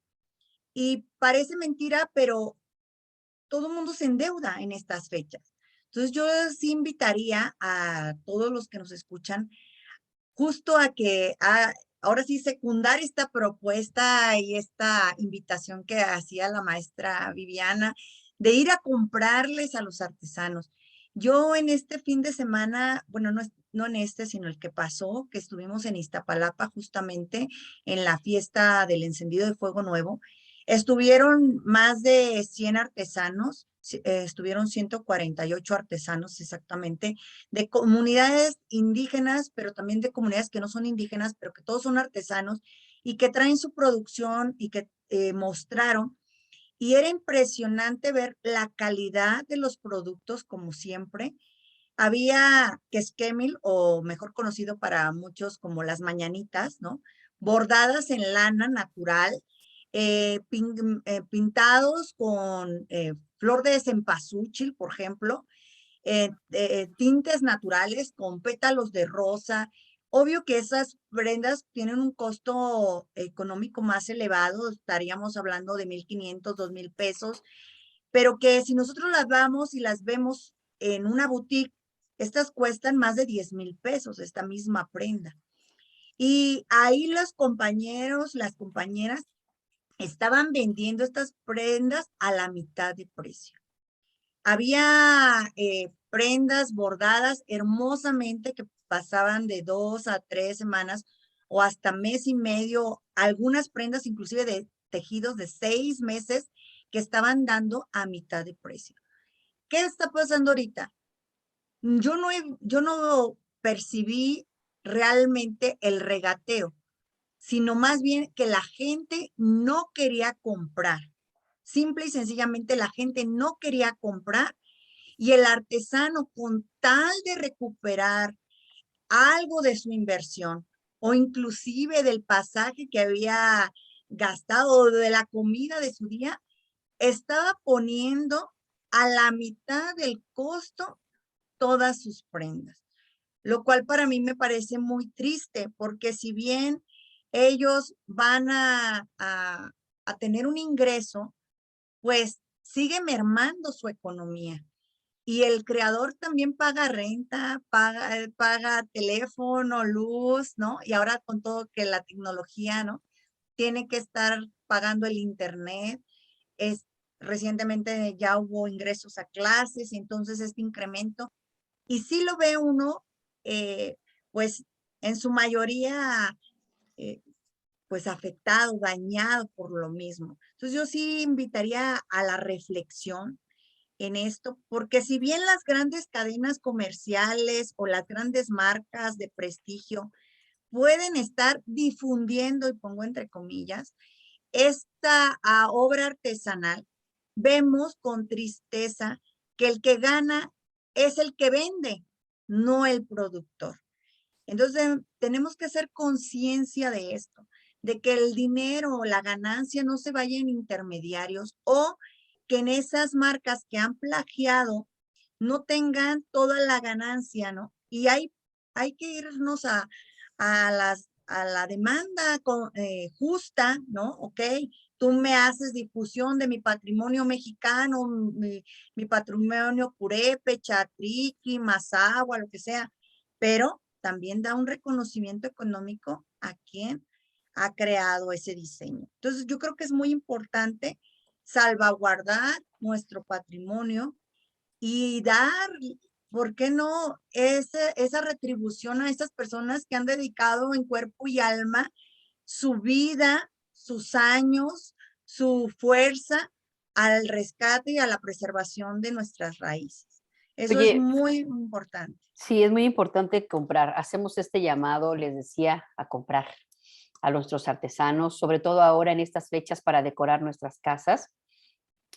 Y parece mentira, pero todo el mundo se endeuda en estas fechas. Entonces yo sí invitaría a todos los que nos escuchan justo a que ahora sí secundar esta propuesta y esta invitación que hacía la maestra Viviana de ir a comprarles a los artesanos. Yo en este fin de semana, bueno, no en este, sino el que pasó, que estuvimos en Iztapalapa justamente en la fiesta del encendido de fuego nuevo, estuvieron más de 100 artesanos, estuvieron 148 artesanos exactamente, de comunidades indígenas, pero también de comunidades que no son indígenas, pero que todos son artesanos y que traen su producción y que mostraron. Y era impresionante ver la calidad de los productos, como siempre. Había quesquemil, o mejor conocido para muchos como las mañanitas, ¿no? Bordadas en lana natural, pintados con flor de cempasúchil, por ejemplo, tintes naturales con pétalos de rosa. Obvio que esas prendas tienen un costo económico más elevado, estaríamos hablando de 1,500, 2,000 pesos, pero que si nosotros las vamos y las vemos en una boutique, estas cuestan más de 10,000 pesos, esta misma prenda. Y ahí los compañeros, las compañeras estaban vendiendo estas prendas a la mitad de precio. Había prendas bordadas hermosamente que pasaban de 2 a 3 semanas o hasta mes y medio, algunas prendas inclusive de tejidos de 6 meses que estaban dando a mitad de precio. ¿Qué está pasando ahorita? Yo no percibí realmente el regateo, sino más bien que la gente no quería comprar. Simple y sencillamente la gente no quería comprar y el artesano, con tal de recuperar algo de su inversión o inclusive del pasaje que había gastado o de la comida de su día, estaba poniendo a la mitad del costo todas sus prendas, lo cual para mí me parece muy triste, porque si bien ellos van a tener un ingreso, pues sigue mermando su economía. Y el creador también paga renta, paga teléfono, luz, ¿no? Y ahora con todo que la tecnología, ¿no? Tiene que estar pagando el internet. Es, recientemente ya hubo ingresos a clases y entonces este incremento. Y sí lo ve uno, eh, pues en su mayoría, eh, pues afectado, dañado por lo mismo. Entonces yo sí invitaría a la reflexión en esto, porque si bien las grandes cadenas comerciales o las grandes marcas de prestigio pueden estar difundiendo, y pongo entre comillas, esta obra artesanal, vemos con tristeza que el que gana es el que vende, no el productor. Entonces, tenemos que hacer conciencia de esto, de que el dinero o la ganancia no se vaya en intermediarios o que en esas marcas que han plagiado no tengan toda la ganancia, ¿no? Y hay que irnos a la demanda justa, ¿no? Ok, tú me haces difusión de mi patrimonio mexicano, mi patrimonio purépecha, triqui, mazahua, lo que sea, pero también da un reconocimiento económico a quien ha creado ese diseño. Entonces, yo creo que es muy importante salvaguardar nuestro patrimonio y dar, ¿por qué no? Esa retribución a esas personas que han dedicado en cuerpo y alma su vida, sus años, su fuerza al rescate y a la preservación de nuestras raíces. Eso es Oye, muy importante. sí, es muy importante comprar. Hacemos este llamado, les decía, a comprar a nuestros artesanos, sobre todo ahora en estas fechas para decorar nuestras casas.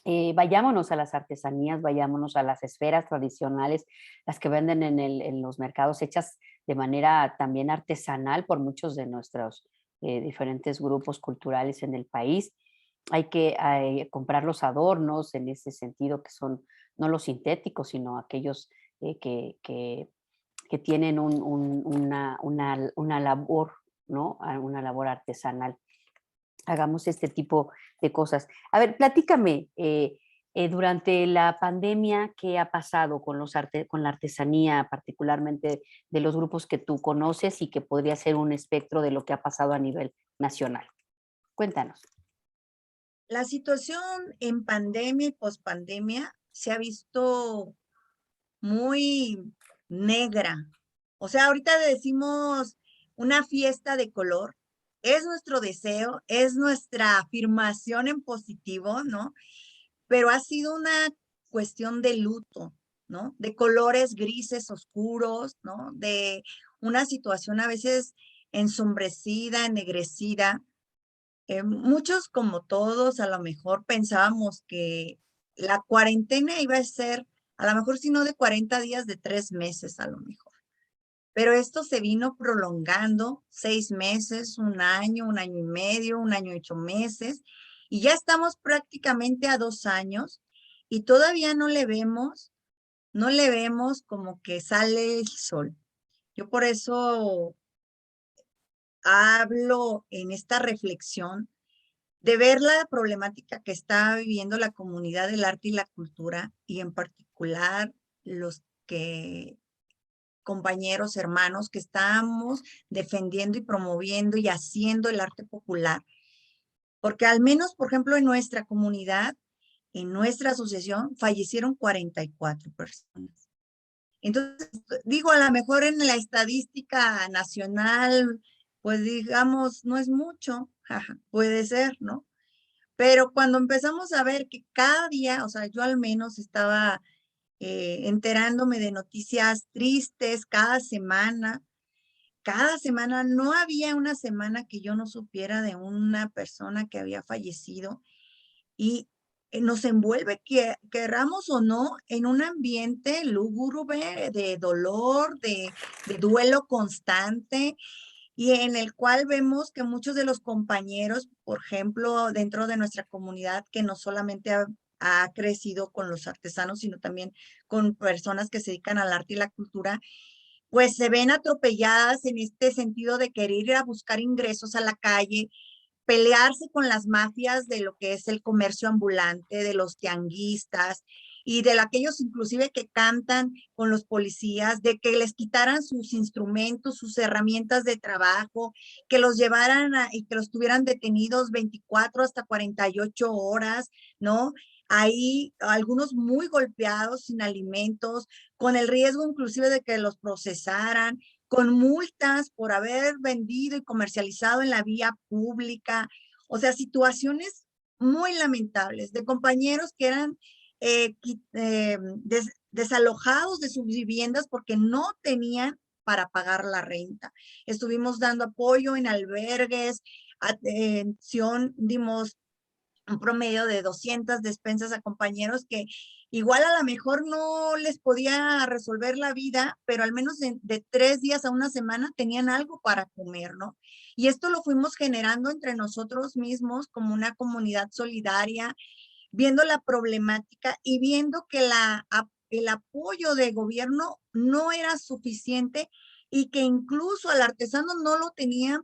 Vayámonos a las artesanías, vayámonos a las esferas tradicionales, las que venden en los mercados, hechas de manera también artesanal por muchos de nuestros diferentes grupos culturales en el país. Hay que comprar los adornos en ese sentido, que son no los sintéticos, sino aquellos que tienen una labor, ¿no? Una labor artesanal. Hagamos este tipo de cosas. A ver, platícame, durante la pandemia, ¿qué ha pasado con, con la artesanía, particularmente de los grupos que tú conoces y que podría ser un espectro de lo que ha pasado a nivel nacional? Cuéntanos. La situación en pandemia y pospandemia se ha visto muy negra. O sea, ahorita decimos una fiesta de color. Es nuestro deseo, es nuestra afirmación en positivo, ¿no? Pero ha sido una cuestión de luto, ¿no? De colores grises oscuros, ¿no? De una situación a veces ensombrecida, ennegrecida. Muchos, como todos, a lo mejor pensábamos que la cuarentena iba a ser, a lo mejor si no de 40 días, de 3 meses a lo mejor. Pero esto se vino prolongando 6 meses, un año y medio, un año y 8 meses, y ya estamos prácticamente a 2 años y todavía no le vemos como que sale el sol. Yo por eso hablo en esta reflexión de ver la problemática que está viviendo la comunidad del arte y la cultura, y en particular los que compañeros, hermanos que estamos defendiendo y promoviendo y haciendo el arte popular. Porque al menos, por ejemplo, en nuestra comunidad, en nuestra asociación, fallecieron 44 personas. Entonces, digo, a lo mejor en la estadística nacional, pues digamos, no es mucho, jaja, puede ser, ¿no? Pero cuando empezamos a ver que cada día, o sea, yo al menos estaba enterándome de noticias tristes cada semana, no había una semana que yo no supiera de una persona que había fallecido y nos envuelve, que querramos o no, en un ambiente lúgubre de dolor, de duelo constante, y en el cual vemos que muchos de los compañeros, por ejemplo, dentro de nuestra comunidad, que no solamente ha crecido con los artesanos, sino también con personas que se dedican al arte y la cultura, pues se ven atropelladas en este sentido de querer ir a buscar ingresos a la calle, pelearse con las mafias de lo que es el comercio ambulante, de los tianguistas y de aquellos inclusive que cantan con los policías, de que les quitaran sus instrumentos, sus herramientas de trabajo, que los llevaran y que los tuvieran detenidos 24 hasta 48 horas, ¿no? Ahí algunos muy golpeados, sin alimentos, con el riesgo inclusive de que los procesaran, con multas por haber vendido y comercializado en la vía pública. O sea, situaciones muy lamentables de compañeros que eran desalojados de sus viviendas porque no tenían para pagar la renta. Estuvimos dando apoyo en albergues, atención, dimos un promedio de 200 despensas a compañeros que igual a lo mejor no les podía resolver la vida, pero al menos de 3 días a una semana tenían algo para comer, ¿no? Y esto lo fuimos generando entre nosotros mismos como una comunidad solidaria, viendo la problemática y viendo que el apoyo de gobierno no era suficiente y que incluso al artesano no lo tenían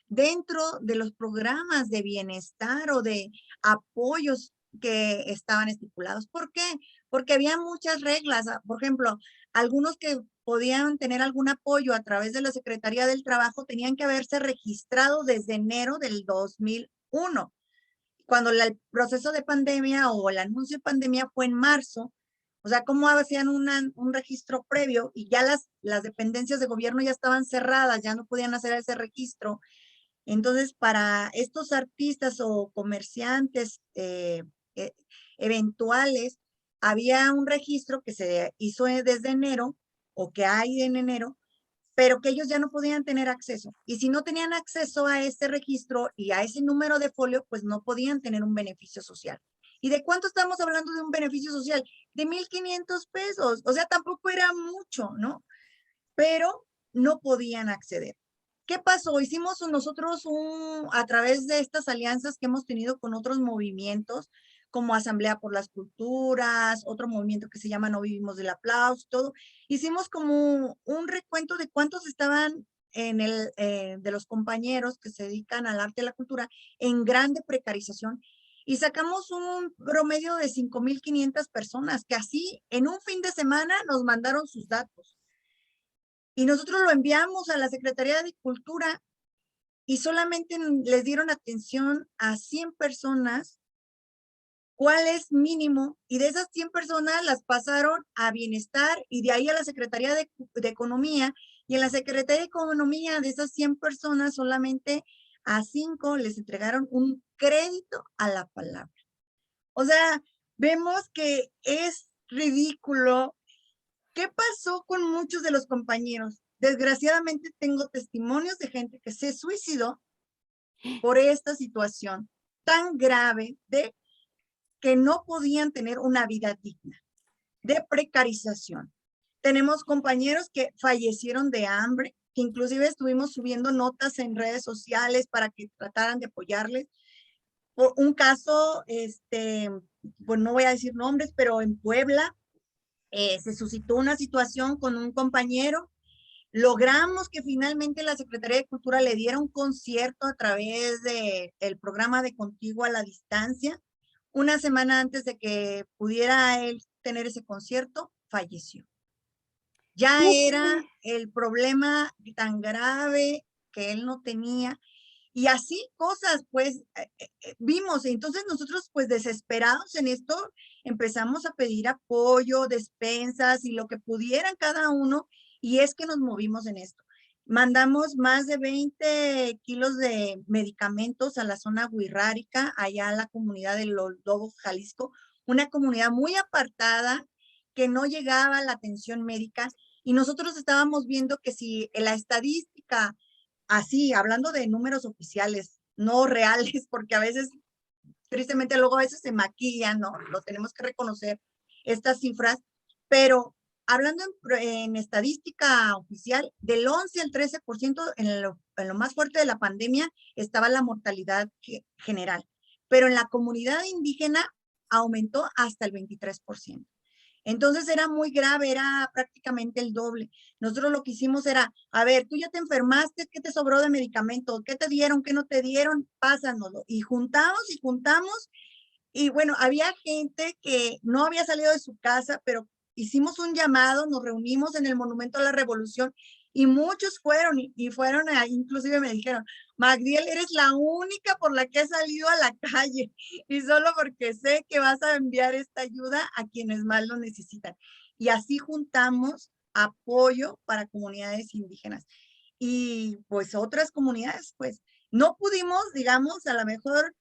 dentro de los programas de bienestar o de apoyos que estaban estipulados. ¿Por qué? Porque había muchas reglas. Por ejemplo, algunos que podían tener algún apoyo a través de la Secretaría del Trabajo tenían que haberse registrado desde enero del 2001 cuando el proceso de pandemia o el anuncio de pandemia fue en marzo. O sea, cómo hacían un registro previo y ya las dependencias de gobierno ya estaban cerradas, ya no podían hacer ese registro. Entonces, para estos artistas o comerciantes eh, eventuales, había un registro que se hizo desde enero o que hay en enero, pero que ellos ya no podían tener acceso. Y si no tenían acceso a ese registro y a ese número de folio, pues no podían tener un beneficio social. ¿Y de cuánto estamos hablando de un beneficio social? De 1,500 pesos. O sea, tampoco era mucho, ¿no? Pero no podían acceder. ¿Qué pasó? Hicimos nosotros a través de estas alianzas que hemos tenido con otros movimientos, como Asamblea por las Culturas, otro movimiento que se llama No Vivimos del Aplauso, todo. Hicimos como un recuento de cuántos estaban de los compañeros que se dedican al arte y a la cultura en grande precarización y sacamos un promedio de 5,500 personas que así en un fin de semana nos mandaron sus datos. Y nosotros lo enviamos a la Secretaría de Cultura y solamente les dieron atención a 100 personas, cuál es mínimo, y de esas 100 personas las pasaron a Bienestar y de ahí a la Secretaría de Economía, y en la Secretaría de Economía de esas 100 personas solamente a 5 les entregaron un crédito a la palabra. O sea, vemos que es ridículo. ¿Qué pasó con muchos de los compañeros? Desgraciadamente tengo testimonios de gente que se suicidó por esta situación tan grave de que no podían tener una vida digna, de precarización. Tenemos compañeros que fallecieron de hambre, que inclusive estuvimos subiendo notas en redes sociales para que trataran de apoyarles. Por un caso, pues no voy a decir nombres, pero en Puebla se suscitó una situación con un compañero. Logramos que finalmente la Secretaría de Cultura le diera un concierto a través del programa de Contigo a la Distancia. Una semana antes de que pudiera él tener ese concierto, falleció. Ya era Fíjate. el problema tan grave que él no tenía. Y así cosas, pues, vimos. Entonces nosotros, pues, desesperados en esto, empezamos a pedir apoyo, despensas y lo que pudieran cada uno, y es que nos movimos en esto. Mandamos más de 20 kilos de medicamentos a la zona wixárika, allá a la comunidad de Los Lobos, Jalisco, una comunidad muy apartada que no llegaba a la atención médica, y nosotros estábamos viendo que si la estadística así, hablando de números oficiales, no reales, porque a veces, tristemente, luego a veces se maquillan, ¿no? Lo tenemos que reconocer, estas cifras, pero hablando en estadística oficial, del 11 al 13% en lo más fuerte de la pandemia estaba la mortalidad general, pero en la comunidad indígena aumentó hasta el 23%. Entonces era muy grave, era prácticamente el doble. Nosotros lo que hicimos era, a ver, tú ya te enfermaste, ¿qué te sobró de medicamento? ¿Qué te dieron? ¿Qué no te dieron? Pásanoslo. Y juntamos. Y bueno, había gente que no había salido de su casa, pero hicimos un llamado, nos reunimos en el Monumento a la Revolución y muchos fueron y fueron, inclusive me dijeron, Magdiel, eres la única por la que he salido a la calle y solo porque sé que vas a enviar esta ayuda a quienes más lo necesitan. Y así juntamos apoyo para comunidades indígenas. Y pues otras comunidades, pues no pudimos, digamos, a lo mejor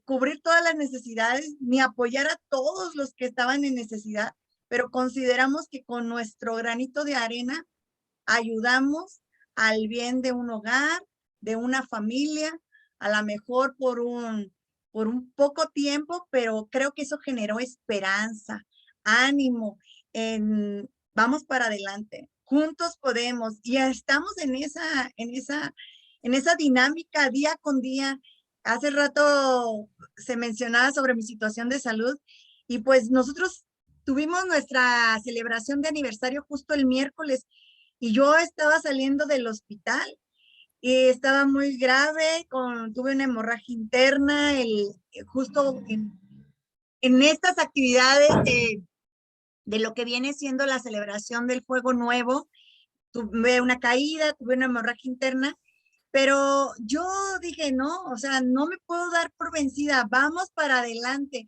cubrir todas las necesidades ni apoyar a todos los que estaban en necesidad, pero consideramos que con nuestro granito de arena ayudamos al bien de un hogar, de una familia, a lo mejor por un por un poco tiempo, pero creo que eso generó esperanza, ánimo, vamos para adelante, juntos podemos, y ya estamos en esa dinámica día con día. Hace rato se mencionaba sobre mi situación de salud y pues nosotros tuvimos nuestra celebración de aniversario justo el miércoles y yo estaba saliendo del hospital y estaba muy grave, tuve una hemorragia interna, justo en estas actividades de lo que viene siendo la celebración del Fuego Nuevo, tuve una caída, tuve una hemorragia interna, pero yo dije, no, o sea, no me puedo dar por vencida, vamos para adelante.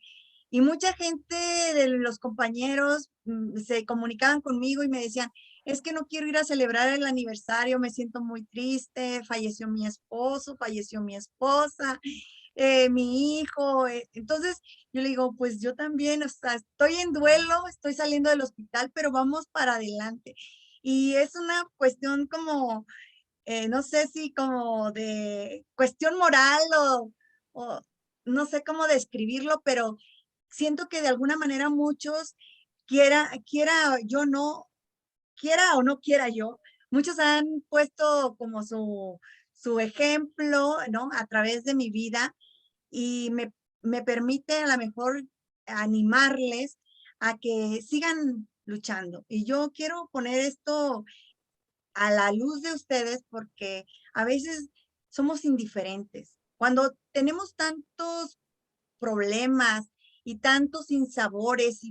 Y mucha gente de los compañeros se comunicaban conmigo y me decían, es que no quiero ir a celebrar el aniversario, me siento muy triste, falleció mi esposo, falleció mi esposa, mi hijo. Entonces yo le digo, pues yo también, o sea, estoy en duelo, estoy saliendo del hospital, pero vamos para adelante. Y es una cuestión como no sé si como de cuestión moral o no sé cómo describirlo, pero siento que de alguna manera muchos, quiera yo no, quiera o no quiera yo, muchos han puesto como su ejemplo, ¿no? A través de mi vida y me permite a lo mejor animarles a que sigan luchando. Y yo quiero poner esto a la luz de ustedes porque a veces somos indiferentes. Cuando tenemos tantos problemas y tantos sinsabores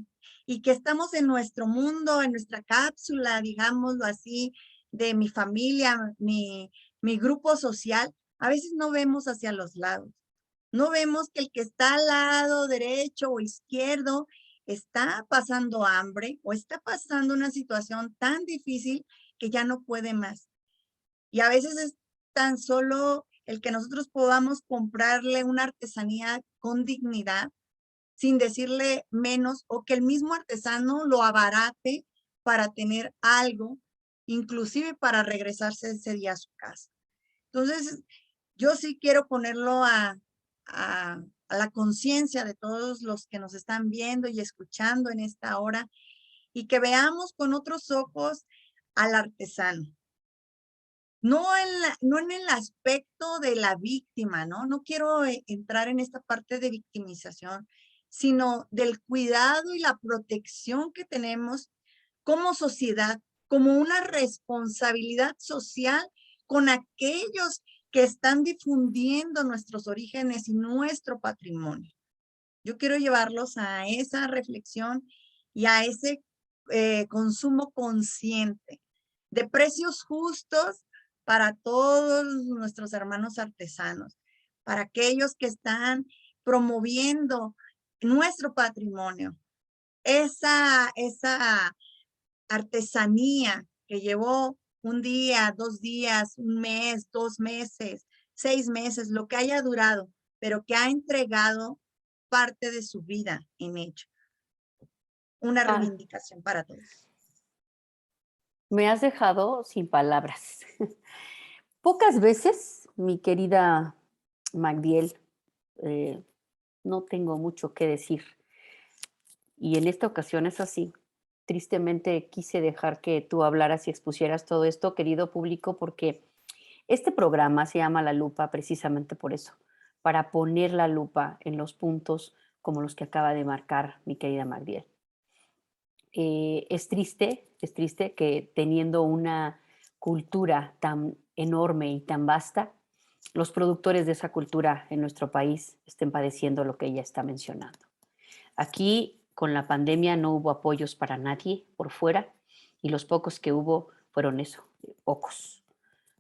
y que estamos en nuestro mundo, en nuestra cápsula, digámoslo así, de mi familia, mi grupo social, a veces no vemos hacia los lados. No vemos que el que está al lado derecho o izquierdo está pasando hambre o está pasando una situación tan difícil que ya no puede más. Y a veces es tan solo el que nosotros podamos comprarle una artesanía con dignidad, sin decirle menos, o que el mismo artesano lo abarate para tener algo, inclusive para regresarse ese día a su casa. Entonces, yo sí quiero ponerlo a la conciencia de todos los que nos están viendo y escuchando en esta hora y que veamos con otros ojos al artesano. No en el aspecto de la víctima, ¿no? No quiero entrar en esta parte de victimización, sino del cuidado y la protección que tenemos como sociedad, como una responsabilidad social con aquellos que están difundiendo nuestros orígenes y nuestro patrimonio. Yo quiero llevarlos a esa reflexión y a ese consumo consciente de precios justos para todos nuestros hermanos artesanos, para aquellos que están promoviendo nuestro patrimonio, esa artesanía que llevó un día, 2 días, un mes, 2 meses, 6 meses, lo que haya durado, pero que ha entregado parte de su vida en ello. Una Ah, reivindicación para todos. me has dejado sin palabras. Pocas veces, mi querida Magdiel, eh, no tengo mucho que decir. Y en esta ocasión es así. Tristemente quise dejar que tú hablaras y expusieras todo esto, querido público, porque este programa se llama La Lupa precisamente por eso, para poner la lupa en los puntos como los que acaba de marcar mi querida Magdiel. Es triste que teniendo una cultura tan enorme y tan vasta, los productores de esa cultura en nuestro país estén padeciendo lo que ella está mencionando. Aquí con la pandemia no hubo apoyos para nadie por fuera y los pocos que hubo fueron eso, pocos.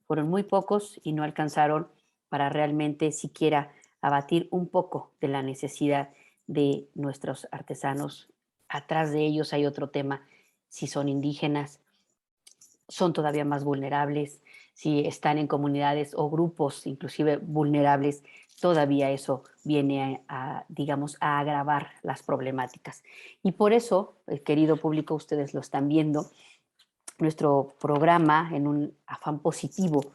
Fueron muy pocos y no alcanzaron para realmente siquiera abatir un poco de la necesidad de nuestros artesanos. Atrás de ellos hay otro tema, si son indígenas, son todavía más vulnerables, si están en comunidades o grupos inclusive vulnerables, todavía eso viene digamos, a agravar las problemáticas. Y por eso, querido público, ustedes lo están viendo, nuestro programa en un afán positivo,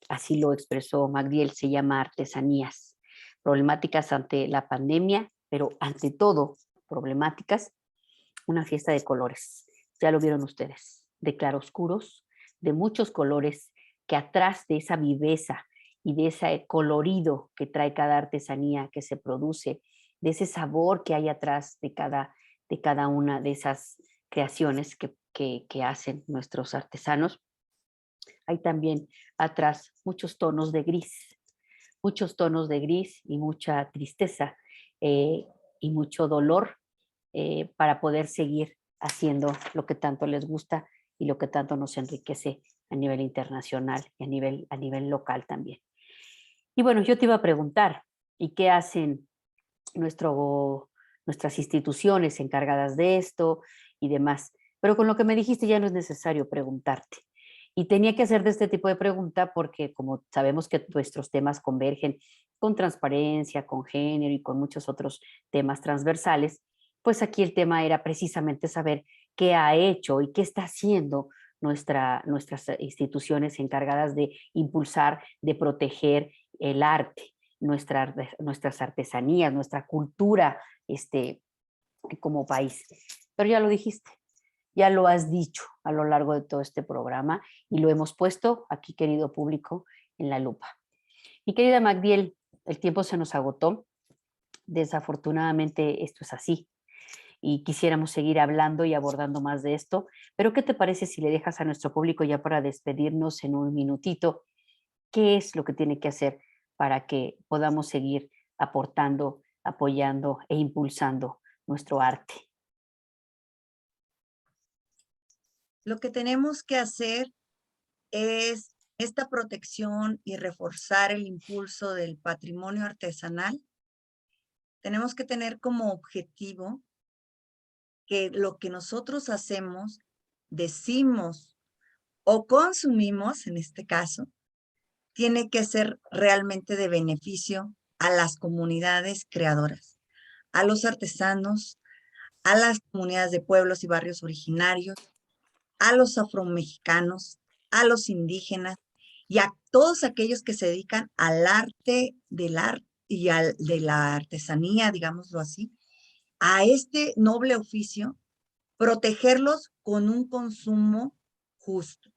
así lo expresó Magdiel, se llama Artesanías, problemáticas ante la pandemia, pero ante todo problemáticas, una fiesta de colores. Ya lo vieron ustedes, de claroscuros, de muchos colores, que atrás de esa viveza y de ese colorido que trae cada artesanía que se produce, de ese sabor que hay atrás de cada una de esas creaciones que hacen nuestros artesanos, hay también atrás muchos tonos de gris y mucha tristeza y mucho dolor para poder seguir haciendo lo que tanto les gusta y lo que tanto nos enriquece a nivel internacional y a nivel local también. Y bueno, yo te iba a preguntar, ¿y qué hacen nuestras instituciones encargadas de esto y demás? Pero con lo que me dijiste ya no es necesario preguntarte. Y tenía que hacer de este tipo de pregunta porque como sabemos que nuestros temas convergen con transparencia, con género y con muchos otros temas transversales, pues aquí el tema era precisamente saber qué ha hecho y qué está haciendo nuestras instituciones encargadas de impulsar, de proteger el arte, nuestras artesanías, nuestra cultura como país. Pero ya lo dijiste, ya lo has dicho a lo largo de todo este programa y lo hemos puesto aquí, querido público, en la lupa. Mi querida Magdiel, el tiempo se nos agotó. Desafortunadamente esto es así y quisiéramos seguir hablando y abordando más de esto, pero ¿qué te parece si le dejas a nuestro público ya para despedirnos en un minutito? ¿Qué es lo que tiene que hacer para que podamos seguir aportando, apoyando e impulsando nuestro arte? Lo que tenemos que hacer es esta protección y reforzar el impulso del patrimonio artesanal. Tenemos que tener como objetivo que lo que nosotros hacemos, decimos o consumimos, en este caso, tiene que ser realmente de beneficio a las comunidades creadoras, a los artesanos, a las comunidades de pueblos y barrios originarios, a los afromexicanos, a los indígenas y a todos aquellos que se dedican al arte del arte y de la artesanía, digámoslo así, a este noble oficio, protegerlos con un consumo justo.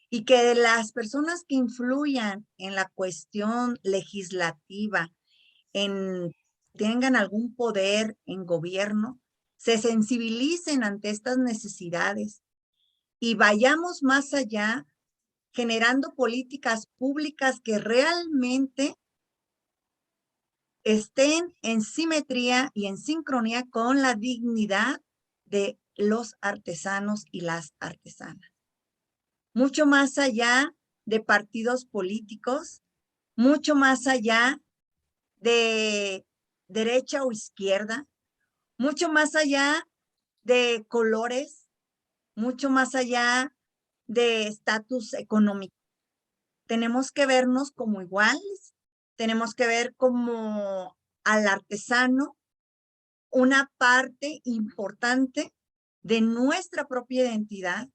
Y que las personas que influyan en la cuestión legislativa, tengan algún poder en gobierno, se sensibilicen ante estas necesidades y vayamos más allá generando políticas públicas que realmente estén en simetría y en sincronía con la dignidad de los artesanos y las artesanas. Mucho más allá de partidos políticos, mucho más allá de derecha o izquierda, mucho más allá de colores, mucho más allá de estatus económico. Tenemos que vernos como iguales, tenemos que ver como al artesano una parte importante de nuestra propia identidad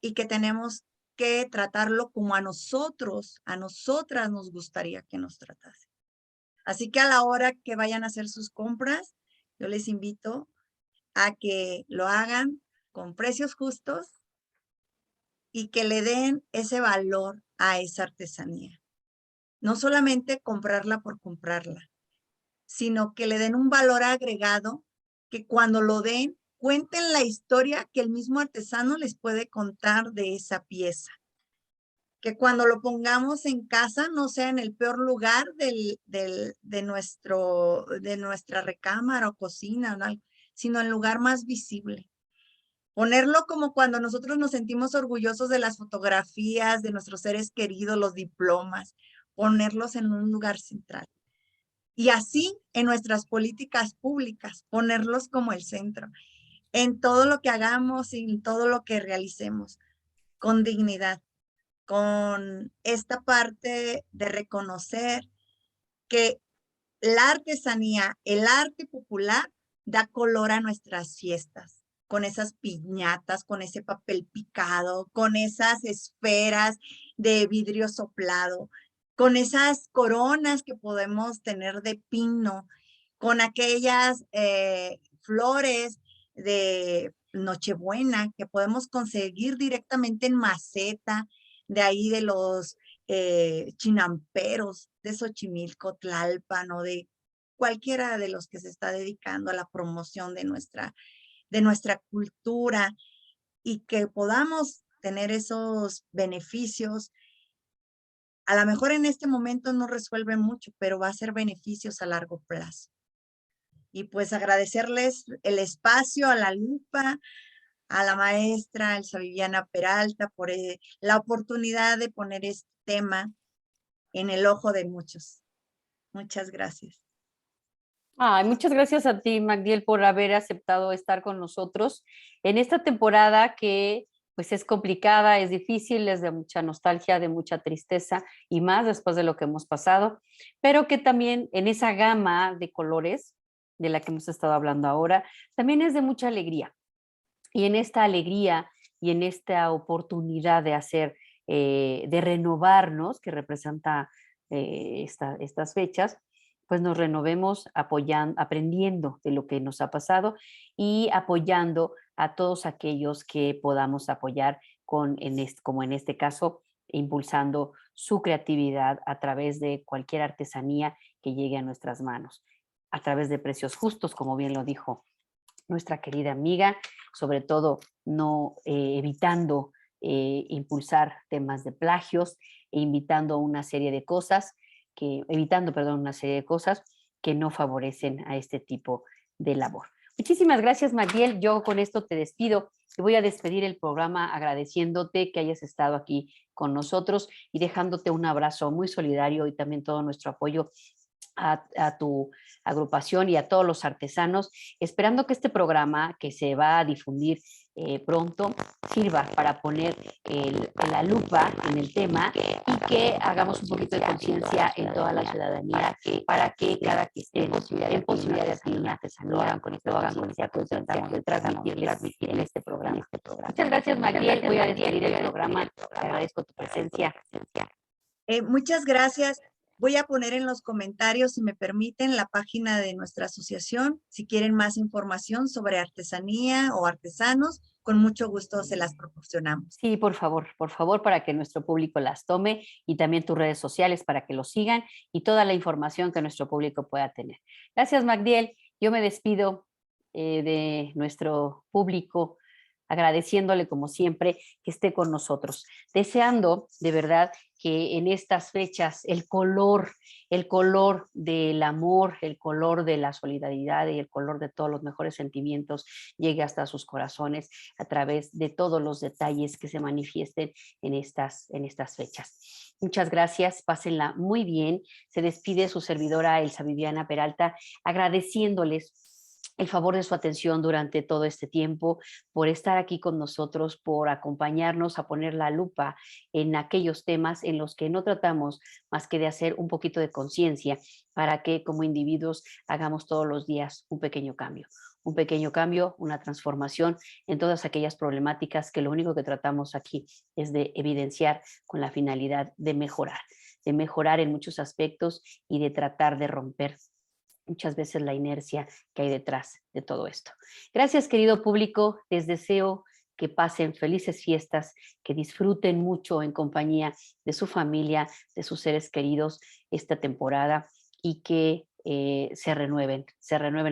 y que tenemos que tratarlo como a nosotros, a nosotras nos gustaría que nos tratase. Así que a la hora que vayan a hacer sus compras, yo les invito a que lo hagan con precios justos y que le den ese valor a esa artesanía. No solamente comprarla por comprarla, sino que le den un valor agregado que cuando lo den, cuenten la historia que el mismo artesano les puede contar de esa pieza. Que cuando lo pongamos en casa no sea en el peor lugar de nuestra recámara o cocina, ¿no? Sino en el lugar más visible. Ponerlo como cuando nosotros nos sentimos orgullosos de las fotografías de nuestros seres queridos, los diplomas, ponerlos en un lugar central. Y así en nuestras políticas públicas, ponerlos como el centro, en todo lo que hagamos y en todo lo que realicemos, con dignidad, con esta parte de reconocer que la artesanía, el arte popular, da color a nuestras fiestas, con esas piñatas, con ese papel picado, con esas esferas de vidrio soplado, con esas coronas que podemos tener de pino, con aquellas flores de Nochebuena que podemos conseguir directamente en maceta, de ahí de los chinamperos, de Xochimilco, Tlalpan o de cualquiera de los que se está dedicando a la promoción de nuestra cultura y que podamos tener esos beneficios. A lo mejor en este momento no resuelve mucho, pero va a ser beneficios a largo plazo. Y pues agradecerles el espacio a la Lupa, a la maestra Elsa Viviana Peralta por la oportunidad de poner este tema en el ojo de muchos. Muchas gracias. Ay, muchas gracias a ti, Magdiel, por haber aceptado estar con nosotros en esta temporada que pues es complicada, es difícil, es de mucha nostalgia, de mucha tristeza y más después de lo que hemos pasado, pero que también en esa gama de colores de la que hemos estado hablando ahora, también es de mucha alegría. Y en esta alegría y en esta oportunidad de hacer, de renovarnos, que representa estas fechas, pues nos renovemos apoyando, aprendiendo de lo que nos ha pasado y apoyando a todos aquellos que podamos apoyar como en este caso, impulsando su creatividad a través de cualquier artesanía que llegue a nuestras manos, a través de precios justos, como bien lo dijo nuestra querida amiga, sobre todo no evitando impulsar temas de plagios e invitando una serie de cosas evitando, perdón, una serie de cosas que no favorecen a este tipo de labor. Muchísimas gracias, Magdiel. Yo con esto te despido. Te voy a despedir el programa agradeciéndote que hayas estado aquí con nosotros y dejándote un abrazo muy solidario y también todo nuestro apoyo a tu agrupación y a todos los artesanos, esperando que este programa que se va a difundir pronto sirva para poner la lupa en el tema y que hagamos un poquito de conciencia en toda la ciudadanía para que cada que estén en posibilidad de hacer una artesanía lo hagan con esta conciencia que transmitir en este programa. Muchas gracias, Magdiel. Voy a despedir el programa. Te agradezco tu presencia. Muchas gracias. Voy a poner en los comentarios, si me permiten, la página de nuestra asociación. Si quieren más información sobre artesanía o artesanos, con mucho gusto se las proporcionamos. Sí, por favor, para que nuestro público las tome y también tus redes sociales para que lo sigan y toda la información que nuestro público pueda tener. Gracias, Magdiel. Yo me despido de nuestro público agradeciéndole como siempre que esté con nosotros, deseando de verdad que en estas fechas el color del amor, el color de la solidaridad y el color de todos los mejores sentimientos llegue hasta sus corazones a través de todos los detalles que se manifiesten en estas fechas. Muchas gracias, pásenla muy bien. Se despide su servidora Elsa Viviana Peralta, agradeciéndoles el favor de su atención durante todo este tiempo, por estar aquí con nosotros, por acompañarnos a poner la lupa en aquellos temas en los que no tratamos más que de hacer un poquito de conciencia para que como individuos hagamos todos los días un pequeño cambio, una transformación en todas aquellas problemáticas que lo único que tratamos aquí es de evidenciar con la finalidad de mejorar en muchos aspectos y de tratar de romper muchas veces la inercia que hay detrás de todo esto. Gracias, querido público. Les deseo que pasen felices fiestas, que disfruten mucho en compañía de su familia, de sus seres queridos esta temporada y que se renueven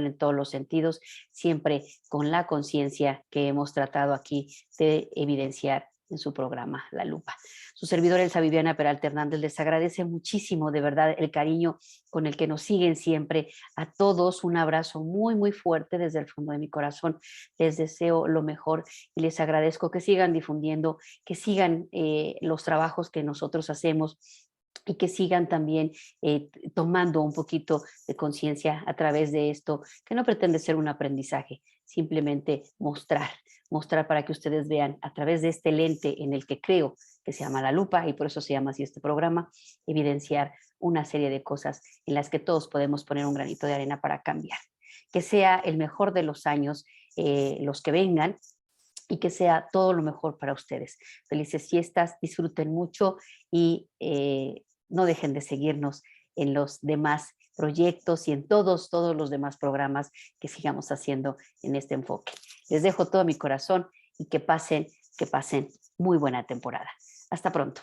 en todos los sentidos, siempre con la conciencia que hemos tratado aquí de evidenciar en su programa La Lupa. Su servidora Elsa Viviana Peralta Hernández les agradece muchísimo, de verdad, el cariño con el que nos siguen siempre. A todos un abrazo muy, muy fuerte desde el fondo de mi corazón. Les deseo lo mejor y les agradezco que sigan difundiendo, que sigan los trabajos que nosotros hacemos y que sigan también tomando un poquito de conciencia a través de esto, que no pretende ser un aprendizaje, simplemente mostrar para que ustedes vean a través de este lente en el que creo que se llama La Lupa y por eso se llama así este programa, evidenciar una serie de cosas en las que todos podemos poner un granito de arena para cambiar. Que sea el mejor de los años, los que vengan, y que sea todo lo mejor para ustedes. Felices fiestas, disfruten mucho y no dejen de seguirnos en los demás proyectos y en todos los demás programas que sigamos haciendo en este enfoque. Les dejo todo mi corazón y que pasen muy buena temporada. Hasta pronto.